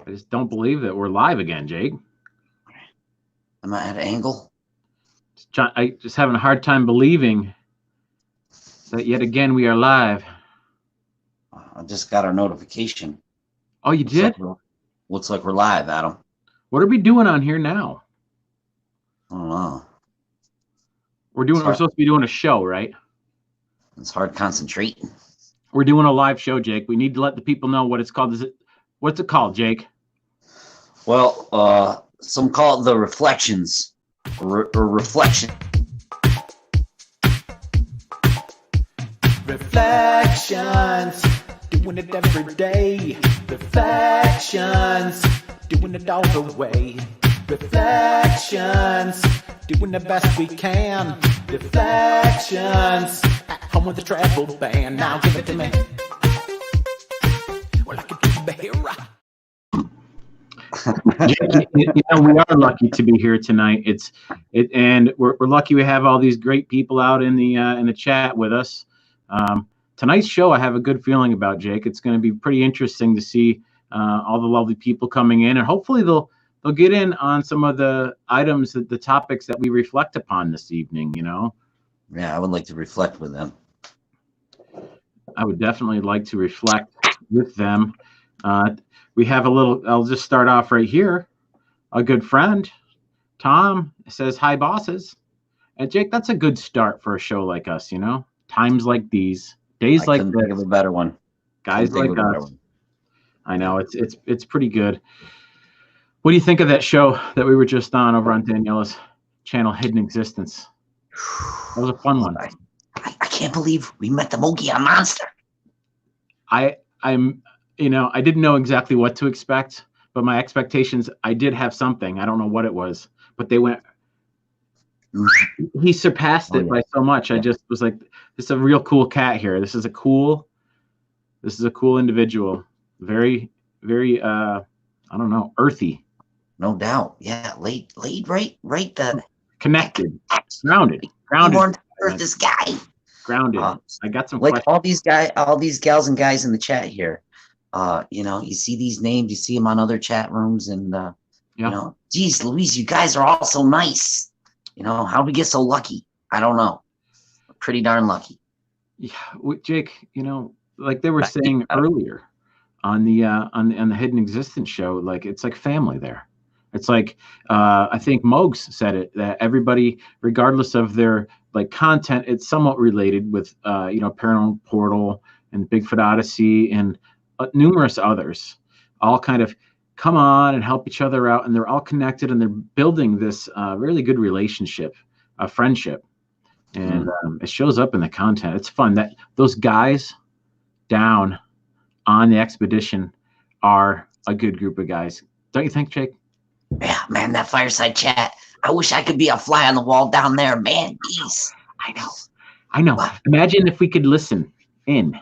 I just don't believe that we're live again, Jake. Am I at an angle? I just having a hard time believing that yet again we are live. I just got our notification. Oh, you did? Looks like we're live, Adam. What are we doing on here now? I don't know. We're supposed to be doing a show, right? It's hard concentrating. We're doing a live show, Jake. We need to let the people know what it's called. What's it called, Jake? Well, some call it the Reflekshunz or Reflection. Reflekshunz, doing it every day. Reflekshunz, doing it all the way. Reflekshunz, doing the best we can. Reflekshunz, at home with the travel band. Now give it to me. Well, I could do better. We are lucky to be here tonight. And we're lucky we have all these great people out in the chat with us. Tonight's show, I have a good feeling about, Jake. It's going to be pretty interesting to see all the lovely people coming in, and hopefully they'll get in on some of the items, the topics that we reflect upon this evening. Yeah, I would like to reflect with them. I would definitely like to reflect with them. We have I'll just start off right here. A good friend, Tom, says, "Hi, bosses." And Jake, that's a good start for a show like us, Times like these, days like this. Think of a better one. Guys like us. I know, it's pretty good. What do you think of that show that we were just on over on Daniela's channel, Hidden Existence? That was a fun one. I can't believe we met the Mogian monster. I didn't know exactly what to expect, but my expectations, I did have something. I don't know what it was, but he surpassed it by so much. I just was like, this is a real cool cat here. This is a cool individual. Very, very, I don't know, earthy. No doubt. Yeah. Laid right. Connected. Grounded. This guy. Grounded. I got some like questions. all these gals and guys in the chat here. You see these names, you see them on other chat rooms, and geez Louise, you guys are all so nice. How do we get so lucky? I don't know. We're pretty darn lucky. Yeah, Jake, like they were saying earlier on the Hidden Existence show, like it's like family there. It's like I think Mogs said it, that everybody, regardless of their like content, it's somewhat related with Paranormal Portal and Bigfoot Odyssey and numerous others, all kind of come on and help each other out, and they're all connected, and they're building this really good relationship, a friendship, and it shows up in the content. It's fun that those guys down on the expedition are a good group of guys, don't you think, Jake? Yeah, man, that fireside chat. I wish I could be a fly on the wall down there, man. Jeez. I know. Imagine if we could listen in.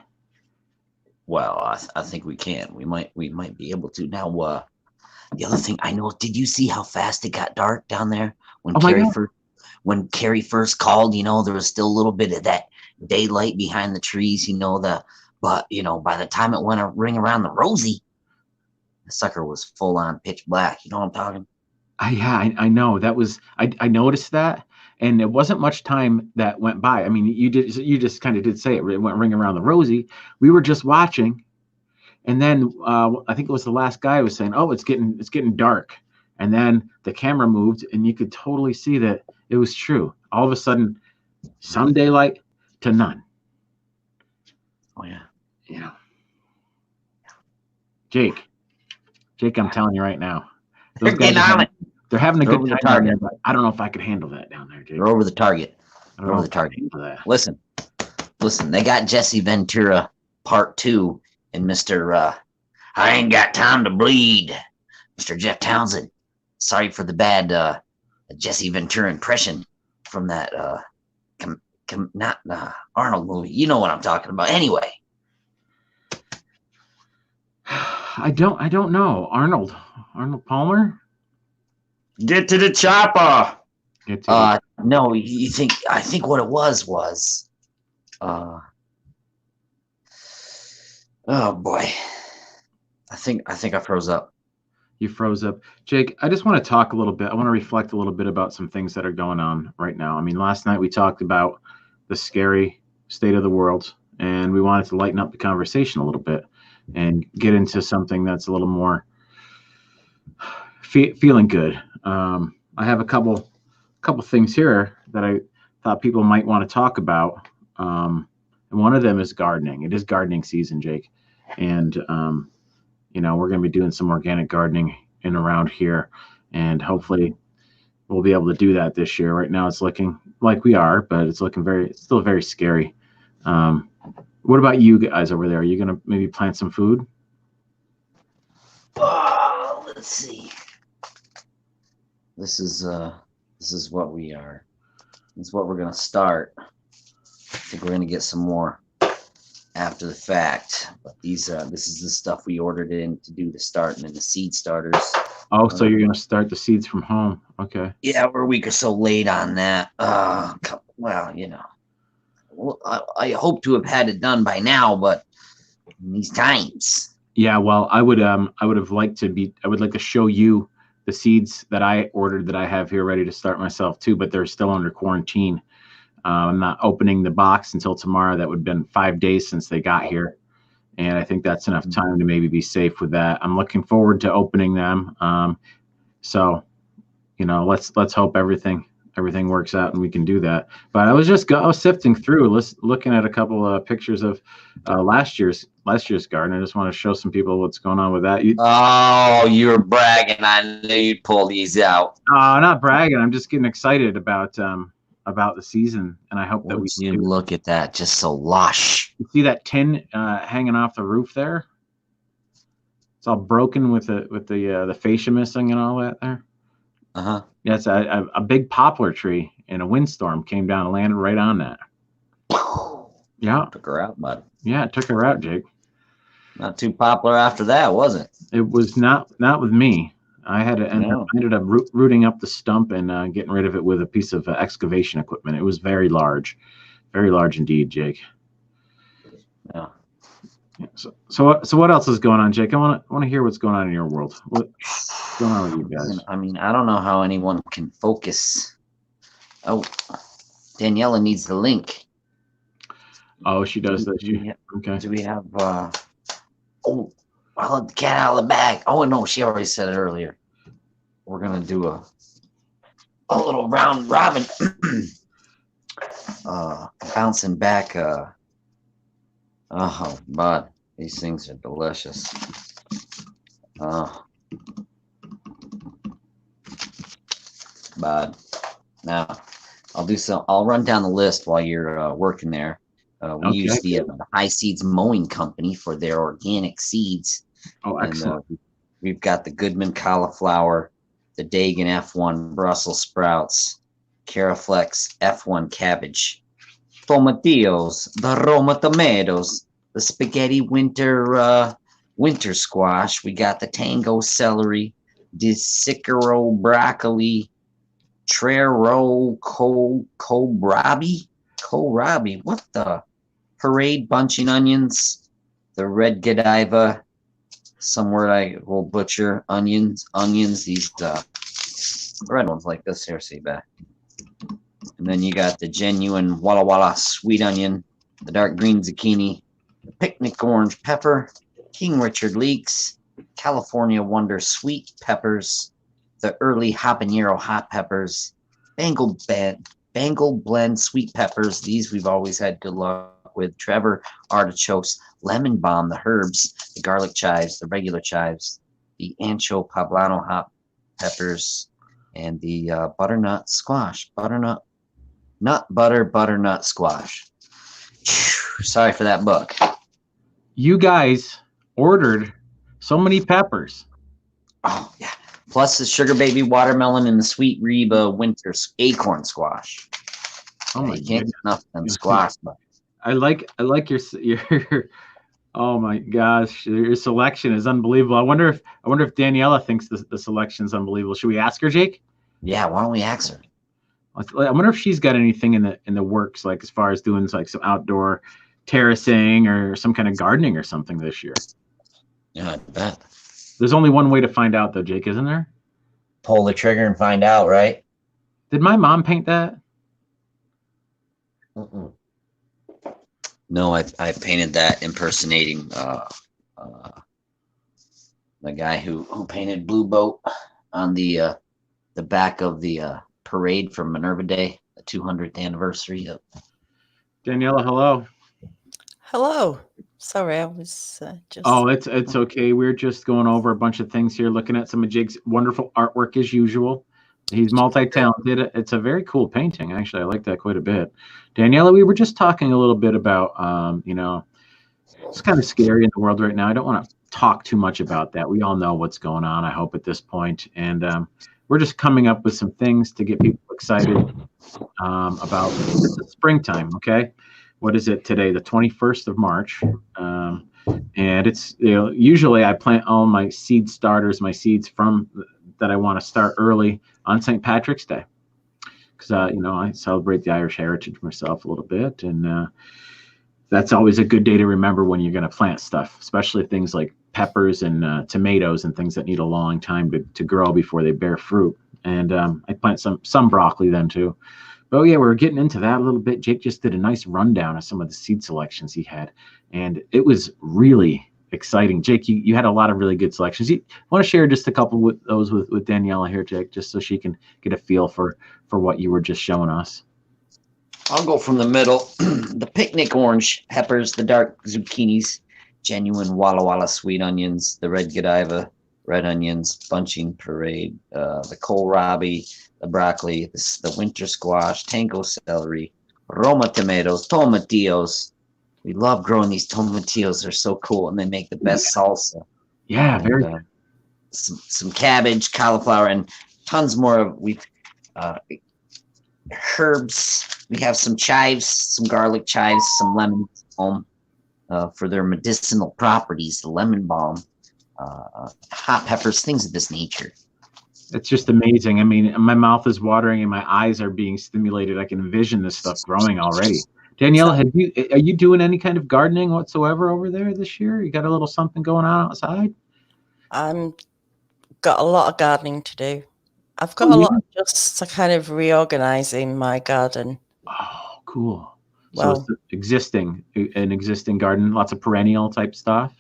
Well, I think we can. We might be able to. Now, the other thing I know, did you see how fast it got dark down there when Carrie first called? There was still a little bit of that daylight behind the trees. But by the time it went a ring around the Rosie, the sucker was full on pitch black. You know what I'm talking? I know. That was I noticed that. And it wasn't much time that went by. I mean, you just kind of did say it. It went ring around the Rosie. We were just watching, and then I think it was the last guy who was saying, "Oh, it's getting dark," and then the camera moved, and you could totally see that it was true. All of a sudden, some daylight to none. Oh yeah. Jake, I'm telling you right now, they're getting on it. They're having a good time down there, but I don't know if I could handle that down there, Jake. They're over the target. Listen, they got Jesse Ventura Part 2 and Mr. I ain't got time to bleed, Mr. Jeff Townsend. Sorry for the bad Jesse Ventura impression from that not Arnold movie. You know what I'm talking about. Anyway. I don't know. Arnold Palmer? Get to the chopper. No, I think what it was oh boy. I think I froze up. You froze up. Jake, I just want to talk a little bit. I want to reflect a little bit about some things that are going on right now. I mean, last night we talked about the scary state of the world, and we wanted to lighten up the conversation a little bit and get into something that's a little more feeling good. I have a couple things here that I thought people might want to talk about. And one of them is gardening. It is gardening season, Jake. And, we're going to be doing some organic gardening in around here. And hopefully we'll be able to do that this year. Right now it's looking like we are, but it's still very scary. What about you guys over there? Are you going to maybe plant some food? Let's see. This is what we are. This is what we're gonna start. I think we're gonna get some more after the fact. But this is the stuff we ordered in to do the start, and then the seed starters. Oh, so you're gonna start the seeds from home? Okay. Yeah, we're a week or so late on that. Well, I hope to have had it done by now, but in these times. Yeah, well, I would like to show you the seeds that I ordered that I have here ready to start myself too, but they're still under quarantine. I'm not opening the box until tomorrow. That would have been 5 days since they got here. And I think that's enough time to maybe be safe with that. I'm looking forward to opening them. So, let's hope everything works out and we can do that. But I was sifting through, looking at a couple of pictures of last year's garden. I just want to show some people what's going on with that. You were bragging. I knew you'd pull these out. Not bragging. I'm just getting excited about the season, and I hope that we do. Look at that, just so lush. You see that tin hanging off the roof there? It's all broken with the fascia missing and all that there. Uh-huh. Yeah, it's a big poplar tree in a windstorm came down and landed right on that. Yeah. Took her out, bud. Yeah, it took her out, Jake. Not too popular after that, was it? It was not with me. I ended up rooting up the stump and getting rid of it with a piece of excavation equipment. It was very large indeed, Jake. Yeah. So what else is going on, Jake? I want to hear what's going on in your world. What's going on with you guys? I mean, I don't know how anyone can focus. Oh, Daniela needs the link. Oh, she does that. Okay. Do we have? I'll let the cat out of the bag. Oh no, she already said it earlier. We're gonna do a little round robin. Bouncing back. Oh, bud, these things are delicious. Bud, now I'll run down the list while you're working there. We use the High Seeds Mowing Company for their organic seeds. Oh, excellent. And, we've got the Goodman cauliflower, the Dagan F1 Brussels sprouts, Caraflex F1 cabbage, tomatillos, the Roma tomatoes, the spaghetti winter squash. We got the tango celery, the Sicaro broccoli, Trero kohlrabi. What the? Parade bunching onions, the red godiva. Some word I will butcher. Onions. These red ones like this here. See back. And then you got the genuine Walla Walla sweet onion, the dark green zucchini, the picnic orange pepper, King Richard leeks, California Wonder sweet peppers, the early habanero hot peppers, Bengal blend sweet peppers. These we've always had good luck with. Trevor artichokes, lemon balm, the herbs, the garlic chives, the regular chives, the ancho poblano hot peppers, and the butternut squash. Butternut squash. Sorry for that book. You guys ordered so many peppers. Oh, yeah. Plus the sugar baby watermelon and the sweet Reba winter acorn squash. Oh my! You can't get enough of them squash. But I like your. Oh my gosh, your selection is unbelievable. I wonder if Daniela thinks the selection is unbelievable. Should we ask her, Jake? Yeah, why don't we ask her? I wonder if she's got anything in the works, like as far as doing like some outdoor terracing or some kind of gardening or something this year. Yeah, I bet. There's only one way to find out, though, Jake, isn't there? Pull the trigger and find out, right? Did my mom paint that? No, I painted that impersonating the guy who painted Blue Boat on the back of the parade for Minerva Day, the 200th anniversary of. Daniela, hello. Hello. Sorry, I was just. Oh, it's okay. We're just going over a bunch of things here, looking at some of Jake's wonderful artwork as usual. He's multi-talented. It's a very cool painting. Actually, I like that quite a bit. Daniela, we were just talking a little bit about, it's kind of scary in the world right now. I don't want to talk too much about that. We all know what's going on, I hope, at this point. And we're just coming up with some things to get people excited about the springtime, okay? What is it today? The 21st of March. And it's, usually I plant all my seed starters, my seeds from that I want to start early on St. Patrick's Day. Because, I celebrate the Irish heritage myself a little bit. And that's always a good day to remember when you're going to plant stuff, especially things like peppers and tomatoes and things that need a long time to grow before they bear fruit. And I plant some broccoli then too. But yeah, we're getting into that a little bit. Jake just did a nice rundown of some of the seed selections he had, and it was really exciting. Jake, you had a lot of really good selections. You want to share just a couple with those with Daniela here, Jake, just so she can get a feel for what you were just showing us. I'll go from the middle. The picnic orange peppers, the dark zucchinis, genuine Walla Walla sweet onions, the red Godiva red onions, bunching parade, the kohlrabi, the broccoli, the winter squash, tango celery, Roma tomatoes, tomatillos. We love growing these tomatillos. They're so cool, and they make the best salsa. Yeah, very good. Some cabbage, cauliflower, and tons more of herbs. We have some chives, some garlic chives, some lemon balm for their medicinal properties, the lemon balm, hot peppers, things of this nature. It's just amazing. I mean, my mouth is watering and my eyes are being stimulated. I can envision this stuff growing already. Danielle, are you doing any kind of gardening whatsoever over there this year? You got a little something going on outside? Got a lot of gardening to do. I've got a lot of just kind of reorganizing my garden. Oh, cool. Well, so it's an existing garden, lots of perennial type stuff.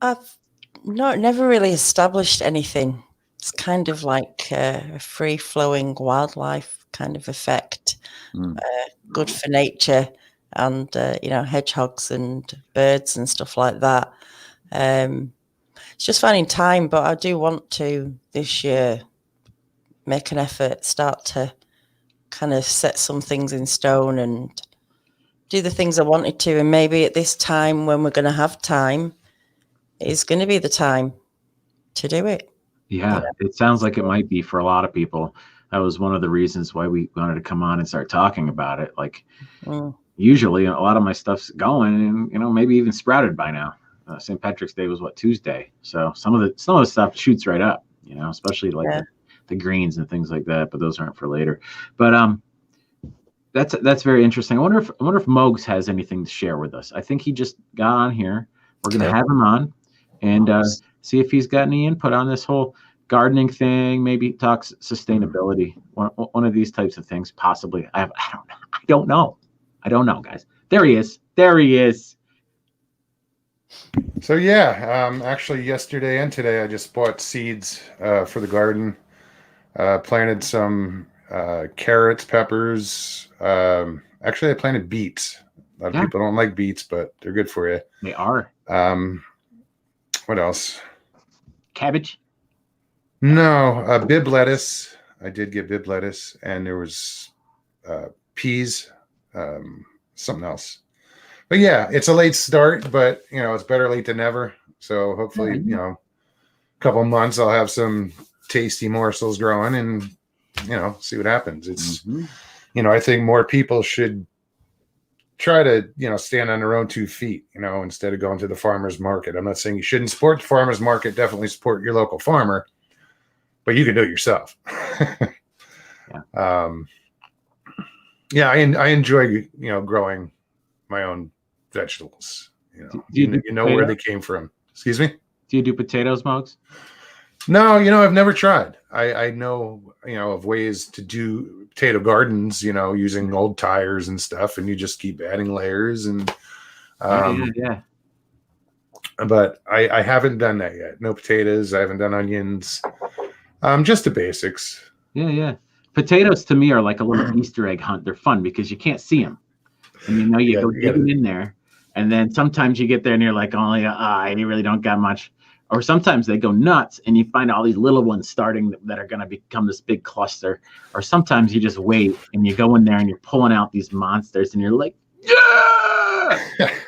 I've never really established anything. It's kind of like a free-flowing wildlife kind of effect. Good for nature and, hedgehogs and birds and stuff like that. It's just finding time, but I do want to this year make an effort, start to kind of set some things in stone and do the things I wanted to. And maybe at this time when we're going to have time, it's going to be the time to do it. Yeah, it sounds like it might be for a lot of people. That was one of the reasons why we wanted to come on and start talking about it. Like usually a lot of my stuff's going and, maybe even sprouted by now. St. Patrick's Day was Tuesday. So some of the stuff shoots right up, especially like the greens and things like that, but those aren't for later. But that's very interesting. I wonder if Mogs has anything to share with us. I think he just got on here. We're going to have him on and see if he's got any input on this whole gardening thing. Maybe talks sustainability. One of these types of things, possibly. I don't know, guys. There he is. So actually yesterday and today I just bought seeds for the garden. Planted some carrots, peppers. Actually, I planted beets. A lot of people don't like beets, but they're good for you. They are. What else? Cabbage? No, bib lettuce. I did get bib lettuce, and there was peas, something else. But yeah, it's a late start, but it's better late than never. So hopefully, a couple of months I'll have some tasty morsels growing and see what happens. It's I think more people should try to stand on their own 2 feet, instead of going to the farmer's market. I'm not saying you shouldn't support the farmer's market. Definitely support your local farmer, but you can do it yourself. I enjoy growing my own vegetables. You know where they came from. Excuse me? Do you do potatoes, Mugs? No, I've never tried. I know, of ways to do potato gardens, using old tires and stuff, and you just keep adding layers and yeah. But I haven't done that yet. No potatoes. I haven't done onions. Just the basics. Yeah. Potatoes to me are like a little Easter egg hunt. They're fun because you can't see them, and you go digging in there, and then sometimes you get there and you're like, oh yeah, you really don't got much. Or sometimes they go nuts and you find all these little ones starting that are going to become this big cluster. Or sometimes you just wait and you go in there and you're pulling out these monsters and you're like, yeah,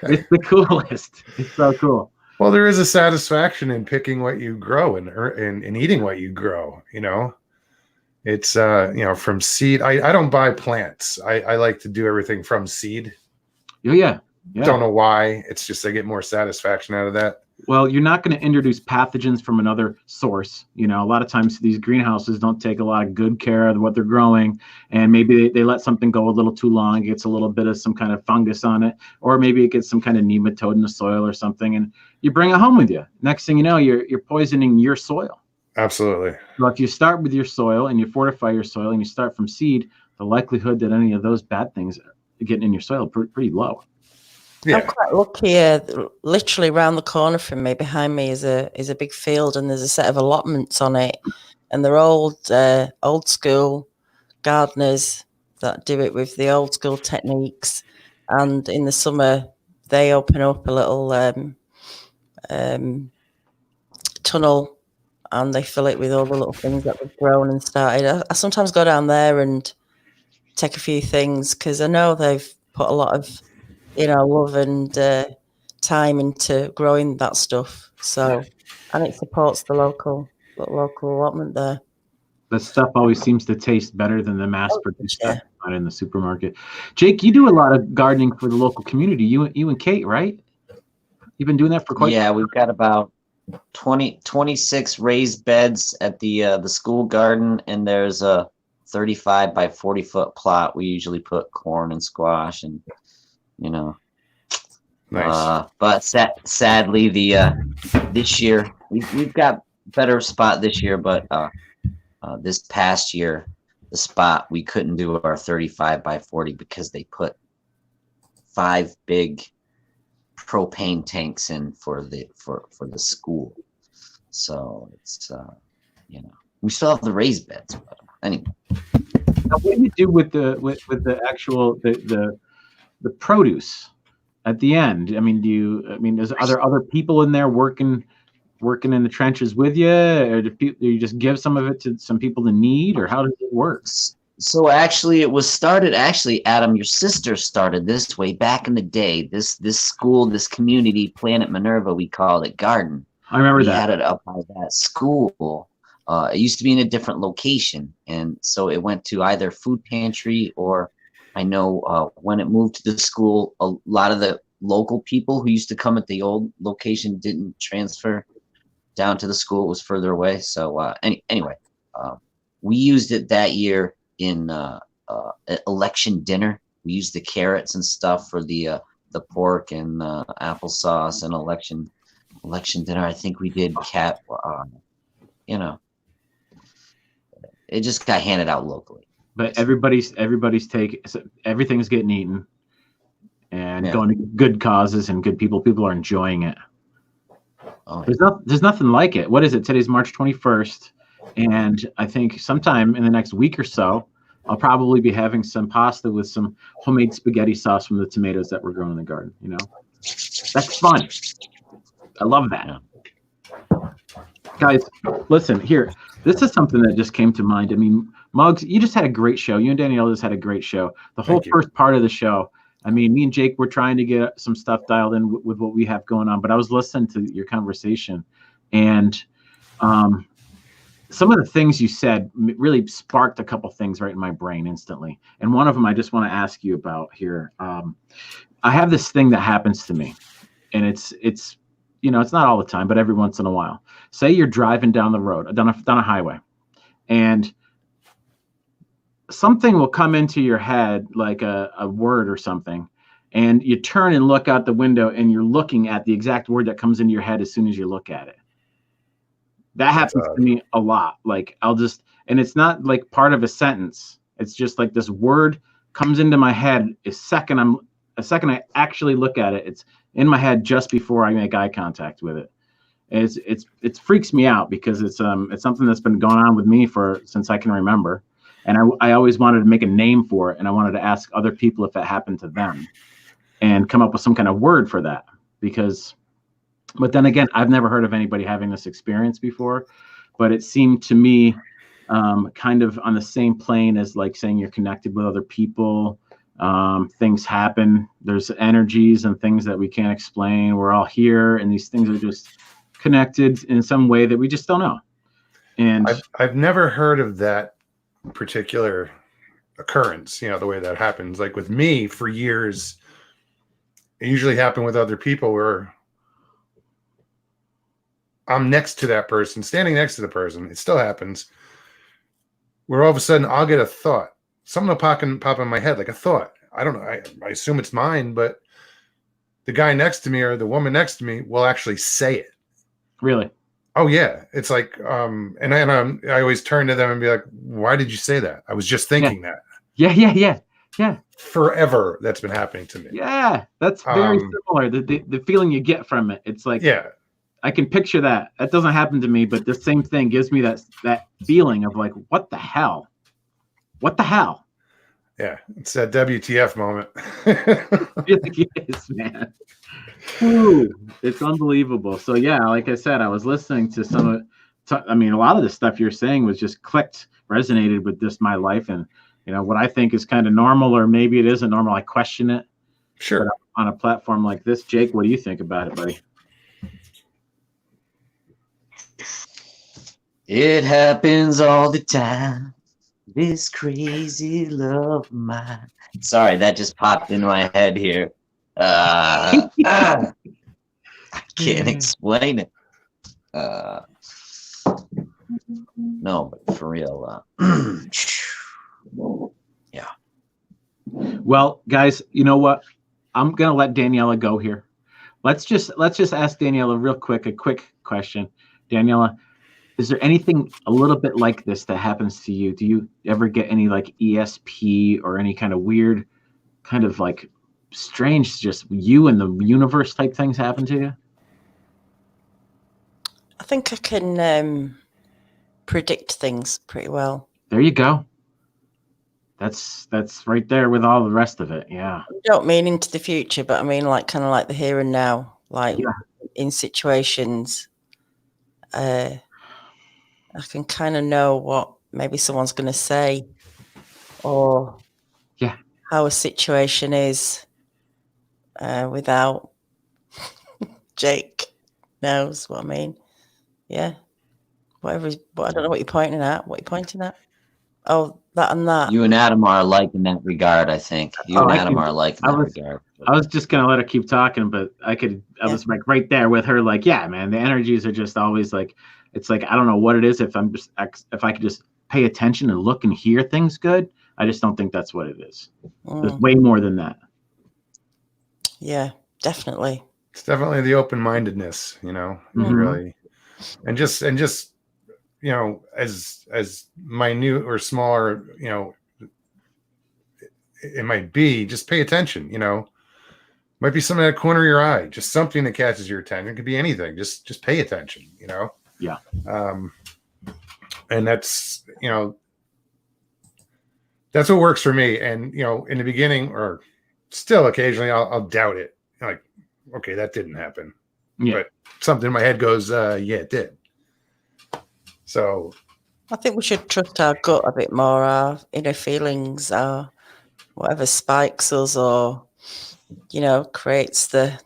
it's the coolest. It's so cool. Well, there is a satisfaction in picking what you grow and eating what you grow. It's from seed. I don't buy plants. I like to do everything from seed. Yeah. Don't know why. It's just I get more satisfaction out of that. Well, you're not going to introduce pathogens from another source. A lot of times these greenhouses don't take a lot of good care of what they're growing. And maybe they let something go a little too long. It gets a little bit of some kind of fungus on it. Or maybe it gets some kind of nematode in the soil or something. And you bring it home with you. Next thing you know, you're poisoning your soil. Absolutely. So if you start with your soil and you fortify your soil and you start from seed, the likelihood that any of those bad things are getting in your soil pretty low. Yeah. I'm quite lucky. Literally around the corner from me, behind me, is a big field, and there's a set of allotments on it, and they're old school gardeners that do it with the old school techniques. And in the summer, they open up a little tunnel, and they fill it with all the little things that they've grown and started. I sometimes go down there and take a few things because I know they've put a lot of love and time into growing that stuff. So, and it supports the local allotment there. That stuff always seems to taste better than the mass-produced stuff in the supermarket. Jake, you do a lot of gardening for the local community. You and Kate, right? You've been doing that for quite. Yeah, we've got about 26 raised beds at the school garden, and there's a 35 by 40 foot plot. We usually put corn and squash and. Nice. But sadly, this year we've got better spot this year. But this past year, the spot we couldn't do our 35 by 40 because they put 5 big propane tanks in for the school. So it's we still have the raised beds. But anyway. Now, what do you do with the actual the produce at the end? I mean, are there other people in there working in the trenches with you, or do you just give some of it to some people in need, or how does it work? So actually, it was started. Actually, Adam, your sister started this way back in the day. This school, this community, Planet Minerva, we called it Garden. I remember that. We had it up by that school. It used to be in a different location, and so it went to either food pantry or. I know when it moved to the school, a lot of the local people who used to come at the old location didn't transfer down to the school. It was further away. So anyway, we used it that year in election dinner. We used the carrots and stuff for the pork and applesauce and election dinner. I think we did it just got handed out locally. But everybody's everything's getting eaten and going to good causes and good people. People are enjoying it. Oh, there's nothing like it. What is it? Today's March 21st. And I think sometime in the next week or so, I'll probably be having some pasta with some homemade spaghetti sauce from the tomatoes that we're growing in the garden. That's fun. I love that. Guys, listen here. This is something that just came to mind. I mean, Muggs, you just had a great show. You and Danielle just had a great show. The whole first part of the show. I mean, me and Jake were trying to get some stuff dialed in with what we have going on, but I was listening to your conversation, and some of the things you said really sparked a couple things right in my brain instantly. And one of them I just want to ask you about here. I have this thing that happens to me, and it's it's not all the time, but every once in a while. Say you're driving down the road, down a highway, and something will come into your head, like a word or something, and you turn and look out the window, and you're looking at the exact word that comes into your head as soon as you look at it. That happens to me a lot. Like and it's not like part of a sentence. It's just like this word comes into my head a second I actually look at it. It's in my head just before I make eye contact with it. It freaks me out because it's something that's been going on with me since I can remember. And I always wanted to make a name for it, and I wanted to ask other people if it happened to them and come up with some kind of word for that. But then again, I've never heard of anybody having this experience before, but it seemed to me kind of on the same plane as like saying you're connected with other people. Things happen. There's energies and things that we can't explain. We're all here, and these things are just connected in some way that we just don't know. And I've never heard of that particular occurrence, the way that happens. Like with me for years, it usually happened with other people where I'm next to that person, standing next to the person. It still happens where all of a sudden I'll get a thought. Something will pop in my head, like a thought. I don't know. I assume it's mine, but the guy next to me or the woman next to me will actually say it. Really? Oh yeah. It's like, and I always turn to them and be like, why did you say that? I was just thinking that. Yeah. Forever. That's been happening to me. Yeah. That's very similar. The feeling you get from it. It's like, yeah, I can picture that. That doesn't happen to me, but the same thing gives me that feeling of like, what the hell? What the hell? Yeah. It's that WTF moment. It is, man. Ooh, it's unbelievable. So yeah, like I said, I was listening to a lot of the stuff you're saying was just resonated with just my life, and what I think is kind of normal, or maybe it isn't normal. I question it. Sure. But on a platform like this, Jake, what do you think about it, buddy? It happens all the time. This crazy love of mine. Sorry, that just popped into my head here. I can't explain it. No, but for real. Yeah. Well, guys, you know what? I'm gonna let Daniela go here. Let's just ask Daniela a quick question. Daniela, is there anything a little bit like this that happens to you? Do you ever get any like ESP or any kind of weird, kind of like strange, just you and the universe type things happen to you? I think I can predict things pretty well. There you go. That's right there with all the rest of it. Yeah. I don't mean into the future, but I mean like kind of like the here and now, like in situations. I can kind of know what maybe someone's going to say, or how a situation is without Jake knows what I mean. Yeah. I don't know what you're pointing at. What are you pointing at? Oh, that and that. You and Adam are alike in that regard, I think. You and Adam are alike in that regard. I was just gonna let her keep talking, but I was like right there with her, like, yeah, man, the energies are just always like, it's like I don't know what it is. If I could just pay attention and look and hear things good, I just don't think that's what it is. There's way more than that. Yeah, definitely. It's definitely the open-mindedness, really, and just as minute or smaller, it might be, just pay attention, might be something at the corner of your eye, just something that catches your attention. It could be anything. Just pay attention, Yeah. And that's, that's what works for me. And, in the beginning or still occasionally I'll doubt it. Like, okay, that didn't happen. Yeah. But something in my head goes, yeah, it did. So I think we should trust our gut a bit more, our inner feelings, our whatever spikes us or, creates the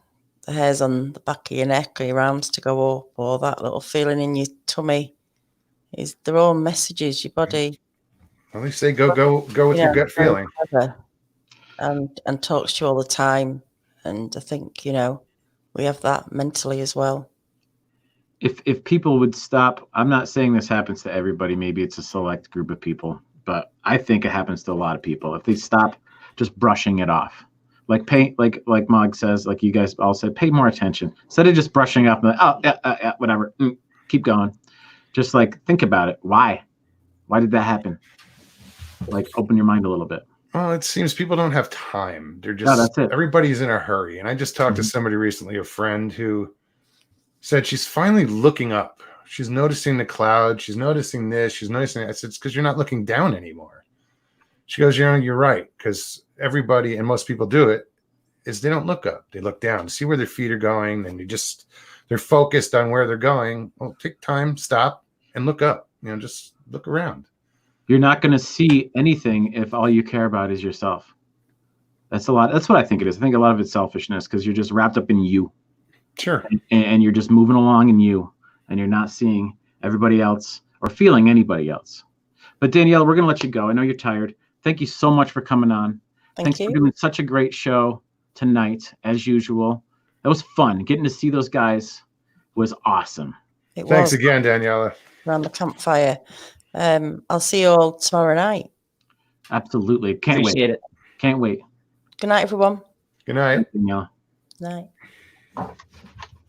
hairs on the back of your neck or your arms to go up, or that little feeling in your tummy. Is their own messages, your body. At least they go with your gut feeling. And talks to you all the time. And I think, we have that mentally as well. If people would stop, I'm not saying this happens to everybody, maybe it's a select group of people, but I think it happens to a lot of people. If they stop just brushing it off, like Mog says, like you guys all said, pay more attention instead of just brushing up. Like, oh, yeah, whatever, keep going. Just like think about it. Why did that happen? Like open your mind a little bit. Well, it seems people don't have time. They're No, just that's it. everybody's in a hurry. And I just talked to somebody recently, a friend who said she's finally looking up. She's noticing the clouds. She's noticing this. She's noticing that. I said, it's because you're not looking down anymore. She goes, you're right. Because everybody, and most people do it, is they don't look up. They look down, see where their feet are going. And they're focused on where they're going. Well, take time, stop, and look up. Just look around. You're not going to see anything if all you care about is yourself. That's a lot. That's what I think it is. I think a lot of it's selfishness because you're just wrapped up in you. Sure. And you're just moving along in you, and you're not seeing everybody else or feeling anybody else. But Danielle, we're going to let you go. I know you're tired. Thank you so much for coming on. Thanks for doing such a great show tonight, as usual. That was fun. Getting to see those guys was awesome. Thanks again, Daniela. Around the campfire. I'll see you all tomorrow night. Appreciate it. Can't wait. Good night, everyone. Good night. Daniela. Night.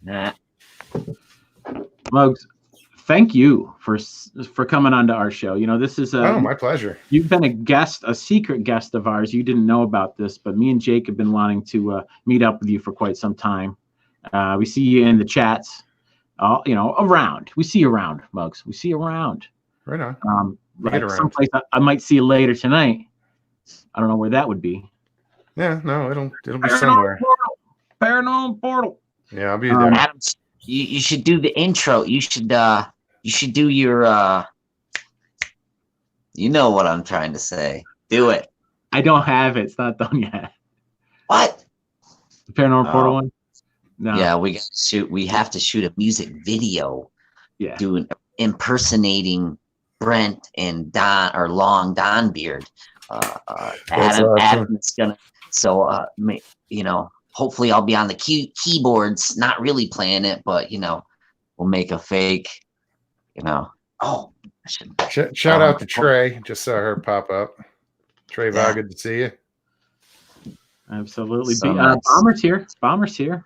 Nah. Mugs, thank you for coming on to our show. This is my pleasure. You've been a secret guest of ours. You didn't know about this, but me and Jake have been wanting to meet up with you for quite some time. We see you in the chats, around. We see you around, Mugs. We see you around. Right on. Like someplace I might see you later tonight. I don't know where that would be. Yeah, no, it'll be somewhere. Paranormal Portal. Yeah, I'll be there. Adam, you should do the intro. You should do your you know what I'm trying to say. Do it. I don't have it. It's not done yet. What? The Paranormal Portal one? No. Yeah, we have to shoot a music video. Yeah. Doing impersonating Brent and Don or Long Don Beard. Adam is gonna. So hopefully I'll be on the keyboards, not really playing it, but we'll make a fake. Oh, I should shout out to Trey. Just saw her pop up. Trey, good to see you. Absolutely. So nice. Bomber's here. Bomber's here.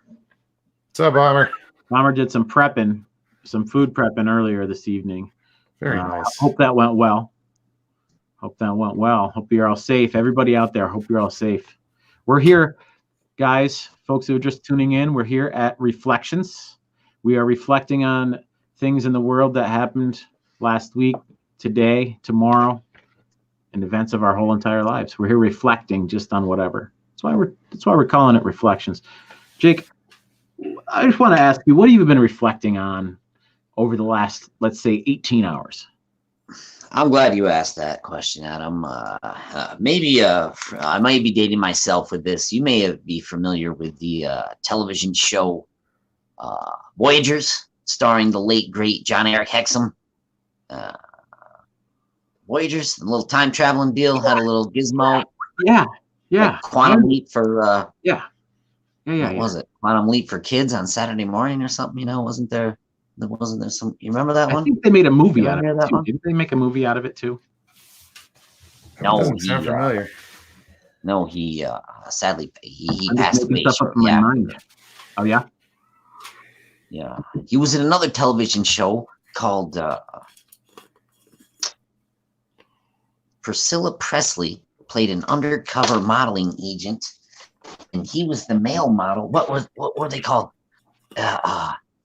What's up, Bomber? Bomber did some food prepping earlier this evening. Very nice. Hope that went well. Hope you're all safe. Everybody out there, hope you're all safe. We're here, guys, folks who are just tuning in. We're here at Reflekshunz. We are reflecting on things in the world that happened last week, today, tomorrow, and events of our whole entire lives. We're here reflecting just on whatever. That's why we're calling it Reflekshunz. Jake, I just want to ask you, what have you been reflecting on over the last, let's say, 18 hours? I'm glad you asked that question, Adam. Maybe I might be dating myself with this. You may be familiar with the television show Voyagers, starring the late, great John Eric Hexum. Voyagers, a little time traveling deal, had a little gizmo. Yeah. Like Quantum Leap for Yeah. What was it? Quantum Leap for Kids on Saturday morning or something, wasn't there some, you remember that one? I think they made a movie out of it too. Didn't they make a movie out of it too? No, doesn't sound familiar. No, he sadly he I'm passed just away. making stuff up in my mind. Oh yeah? Yeah. He was in another television show called Priscilla Presley played an undercover modeling agent, and he was the male model. What were they called?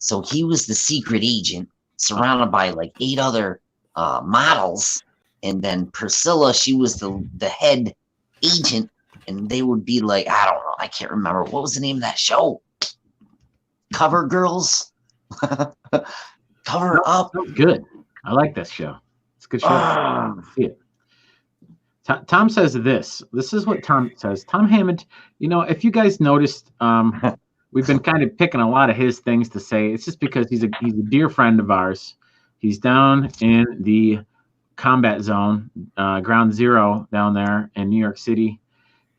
So he was the secret agent, surrounded by like 8 other models, and then Priscilla, she was the head agent, and they would be like, I don't know, I can't remember what was the name of that show. Cover Girls. Cover Up. Good. I like that show. It's a good show. See it. Tom says this. This is what Tom says. Tom Hammond, if you guys noticed, we've been kind of picking a lot of his things to say. It's just because he's a dear friend of ours. He's down in the combat zone, ground zero down there in New York City,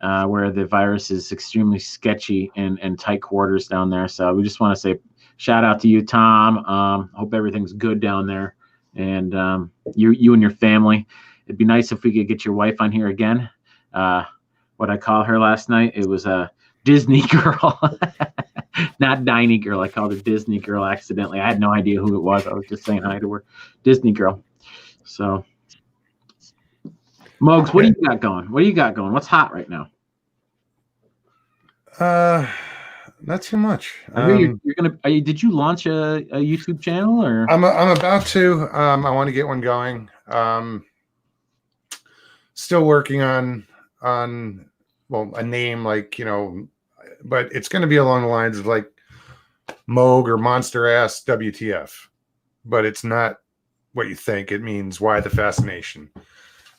where the virus is extremely sketchy and tight quarters down there. So we just want to say shout out to you, Tom. Hope everything's good down there, and you and your family. It'd be nice if we could get your wife on here again. What I called her last night, it was a Disney girl. Not Diney Girl. I called her Disney Girl accidentally. I had no idea who it was. I was just saying hi to her. Disney Girl. So, Mogs, what do you got going? What do you got going? What's hot right now? Not too much. I hear you're gonna. Did you launch a YouTube channel or? I'm about to. I want to get one going. Still working on a name, like, but it's going to be along the lines of like Moog or Monster Ass WTF, but it's not what you think. It means Why the Fascination,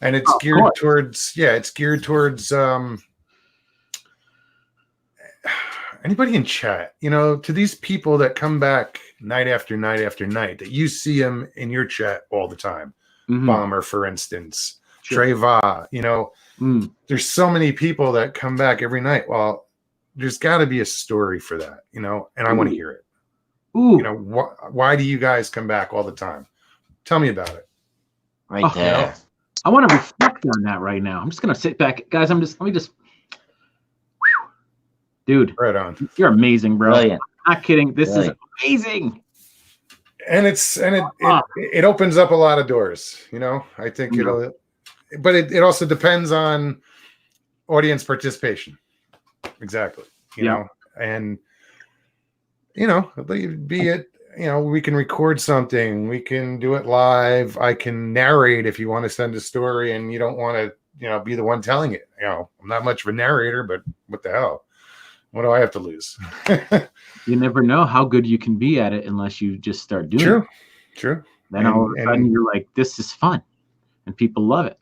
and it's geared towards anybody in chat, to these people that come back night after night after night, that you see them in your chat all the time. Mm-hmm. Bomber, for instance, sure. Treva, there's so many people that come back every night. Well, there's got to be a story for that, and I want to hear it. Ooh. Why do you guys come back all the time? Tell me about it. Right there. I want to reflect on that right now. I'm just going to sit back. Guys, dude, right on. You're amazing, bro. Brilliant. I'm not kidding. This is amazing. And it opens up a lot of doors, I think but it also depends on audience participation. Exactly. You know, and be it, we can record something, we can do it live. I can narrate if you want to send a story and you don't want to, be the one telling it. I'm not much of a narrator, but what the hell? What do I have to lose? You never know how good you can be at it unless you just start doing it. True. Then all of a sudden you're like, this is fun, and people love it.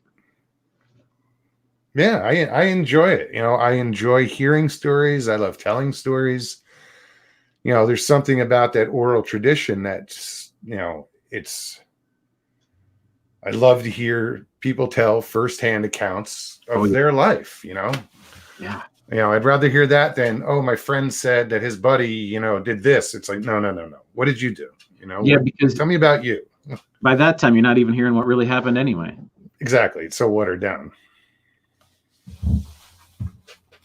Yeah, I enjoy it. I enjoy hearing stories. I love telling stories. There's something about that oral tradition that's, I love to hear people tell firsthand accounts of their life, Yeah. I'd rather hear that than, oh, my friend said that his buddy, did this. It's like, no. What did you do? Because tell me about you. By that time, you're not even hearing what really happened anyway. Exactly. It's so watered down.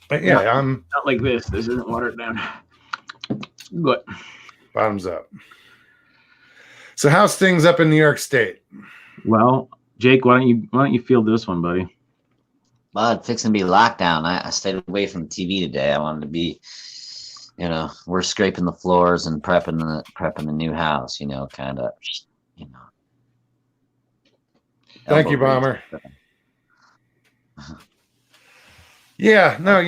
But yeah, I'm not like this. This isn't watered down. Good. Bottoms up. So how's things up in New York State? Well, Jake, why don't you field this one, buddy? Well, it's fixing to be lockdown. I stayed away from TV today. I wanted to be, we're scraping the floors and prepping the new house. Kind of, Thank you, Bomber. Yeah, no,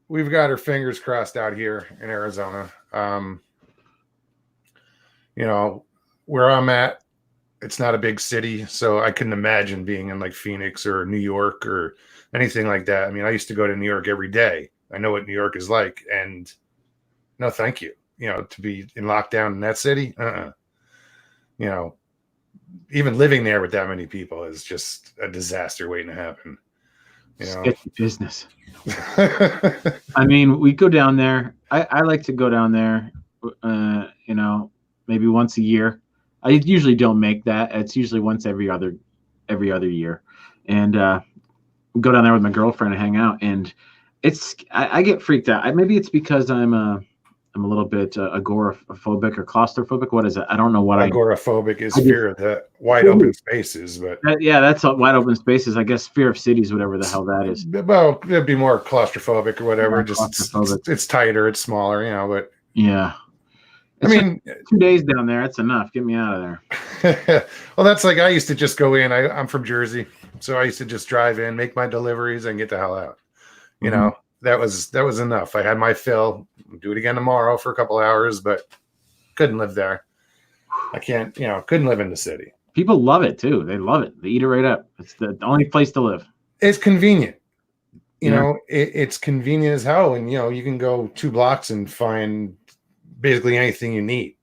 we've got our fingers crossed out here in Arizona. Where I'm at, it's not a big city, so I couldn't imagine being in like Phoenix or New York or anything like that. I mean, I used to go to New York every day. I know what New York is like, and no, thank you. To be in lockdown in that city, even living there with that many people is just a disaster waiting to happen. Sketchy business. I mean, we go down there. I like to go down there, maybe once a year. I usually don't make that. It's usually once every other year. And go down there with my girlfriend and hang out. And I get freaked out. Maybe it's because I'm a little bit agoraphobic or claustrophobic. What is it? I don't know what agoraphobic is fear of the wide open spaces, but that's wide open spaces. I guess fear of cities, whatever the hell that is. Well, it'd be more claustrophobic or whatever. Yeah, just it's tighter, it's smaller, but yeah. I mean, 2 days down there, that's enough. Get me out of there. Well, that's like I used to just go in. I'm from Jersey, so I used to just drive in, make my deliveries, and get the hell out. That was enough. I had my fill. Do it again tomorrow for a couple hours, but couldn't live there. I can't, couldn't live in the city. People love it too. They love it. They eat it right up. It's the only place to live. It's convenient. It's convenient as hell. And, you can go 2 blocks and find basically anything you need.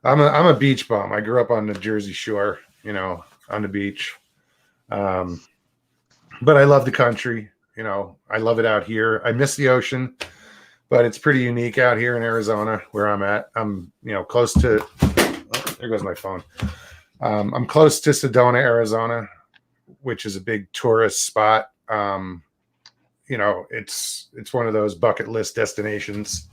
I'm a beach bum. I grew up on the Jersey Shore, on the beach. But I love the country. I love it out here. I miss the ocean, but it's pretty unique out here in Arizona where I'm at. I'm, close to, there goes my phone. I'm close to Sedona, Arizona, which is a big tourist spot. you know, it's one of those bucket list destinations.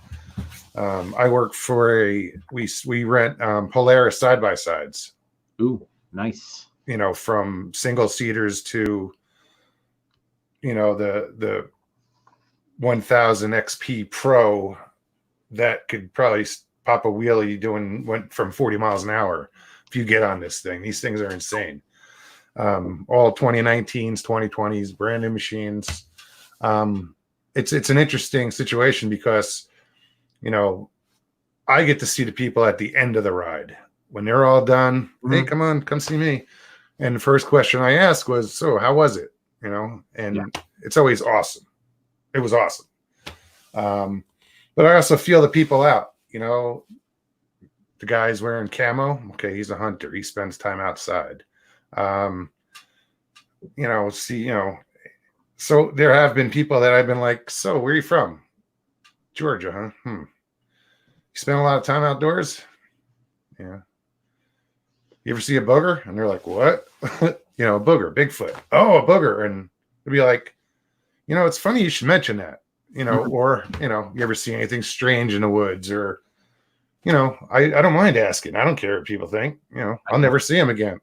I work for we rent Polaris side by sides. Ooh, nice. You know, from single seaters to, you know, the 1000 XP Pro that could probably pop a wheelie went from 40 miles an hour if you get on this thing. These things are insane. All 2019s, 2020s, brand new machines. It's an interesting situation because, you know, I get to see the people at the end of the ride when they're all done. Hey, come see me. And the first question I asked was, so how was it? You know, and it's always awesome. It was awesome. But I also feel the people out, you know, the guy's wearing camo. Okay. He's a hunter. He spends time outside. You know, so there have been people that I've been like, so where are you from? Georgia, huh? You spend a lot of time outdoors? Yeah. You ever see a booger? And they're like, what? You know, a booger, Bigfoot. Oh, a booger. And it'd be like, you know, it's funny you should mention that, you know, or, you know, you ever see anything strange in the woods or, you know, I don't mind asking. I don't care what people think. You know, I'll never see them again.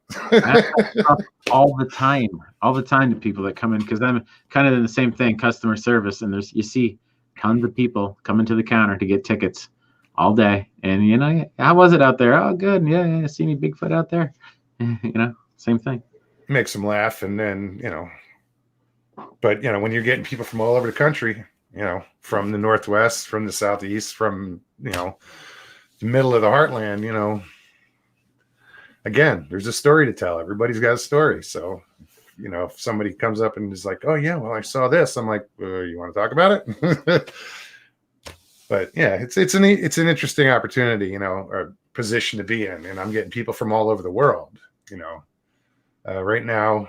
all the time to people that come in, because I'm kind of in the same thing, customer service, and you see tons of people coming to the counter to get tickets all day, and you know, how was it out there? Oh, good. Yeah, see any Bigfoot out there? You know, same thing. Makes them laugh, and then, you know, but you know, when you're getting people from all over the country, you know, from the Northwest, from the Southeast, from, you know, the middle of the heartland, you know, again, there's a story to tell. Everybody's got a story. So, you know, if somebody comes up and is like, oh yeah, well, I saw this, I'm like, you want to talk about it? But yeah, it's an interesting opportunity, you know, or position to be in. And I'm getting people from all over the world, you know. Right now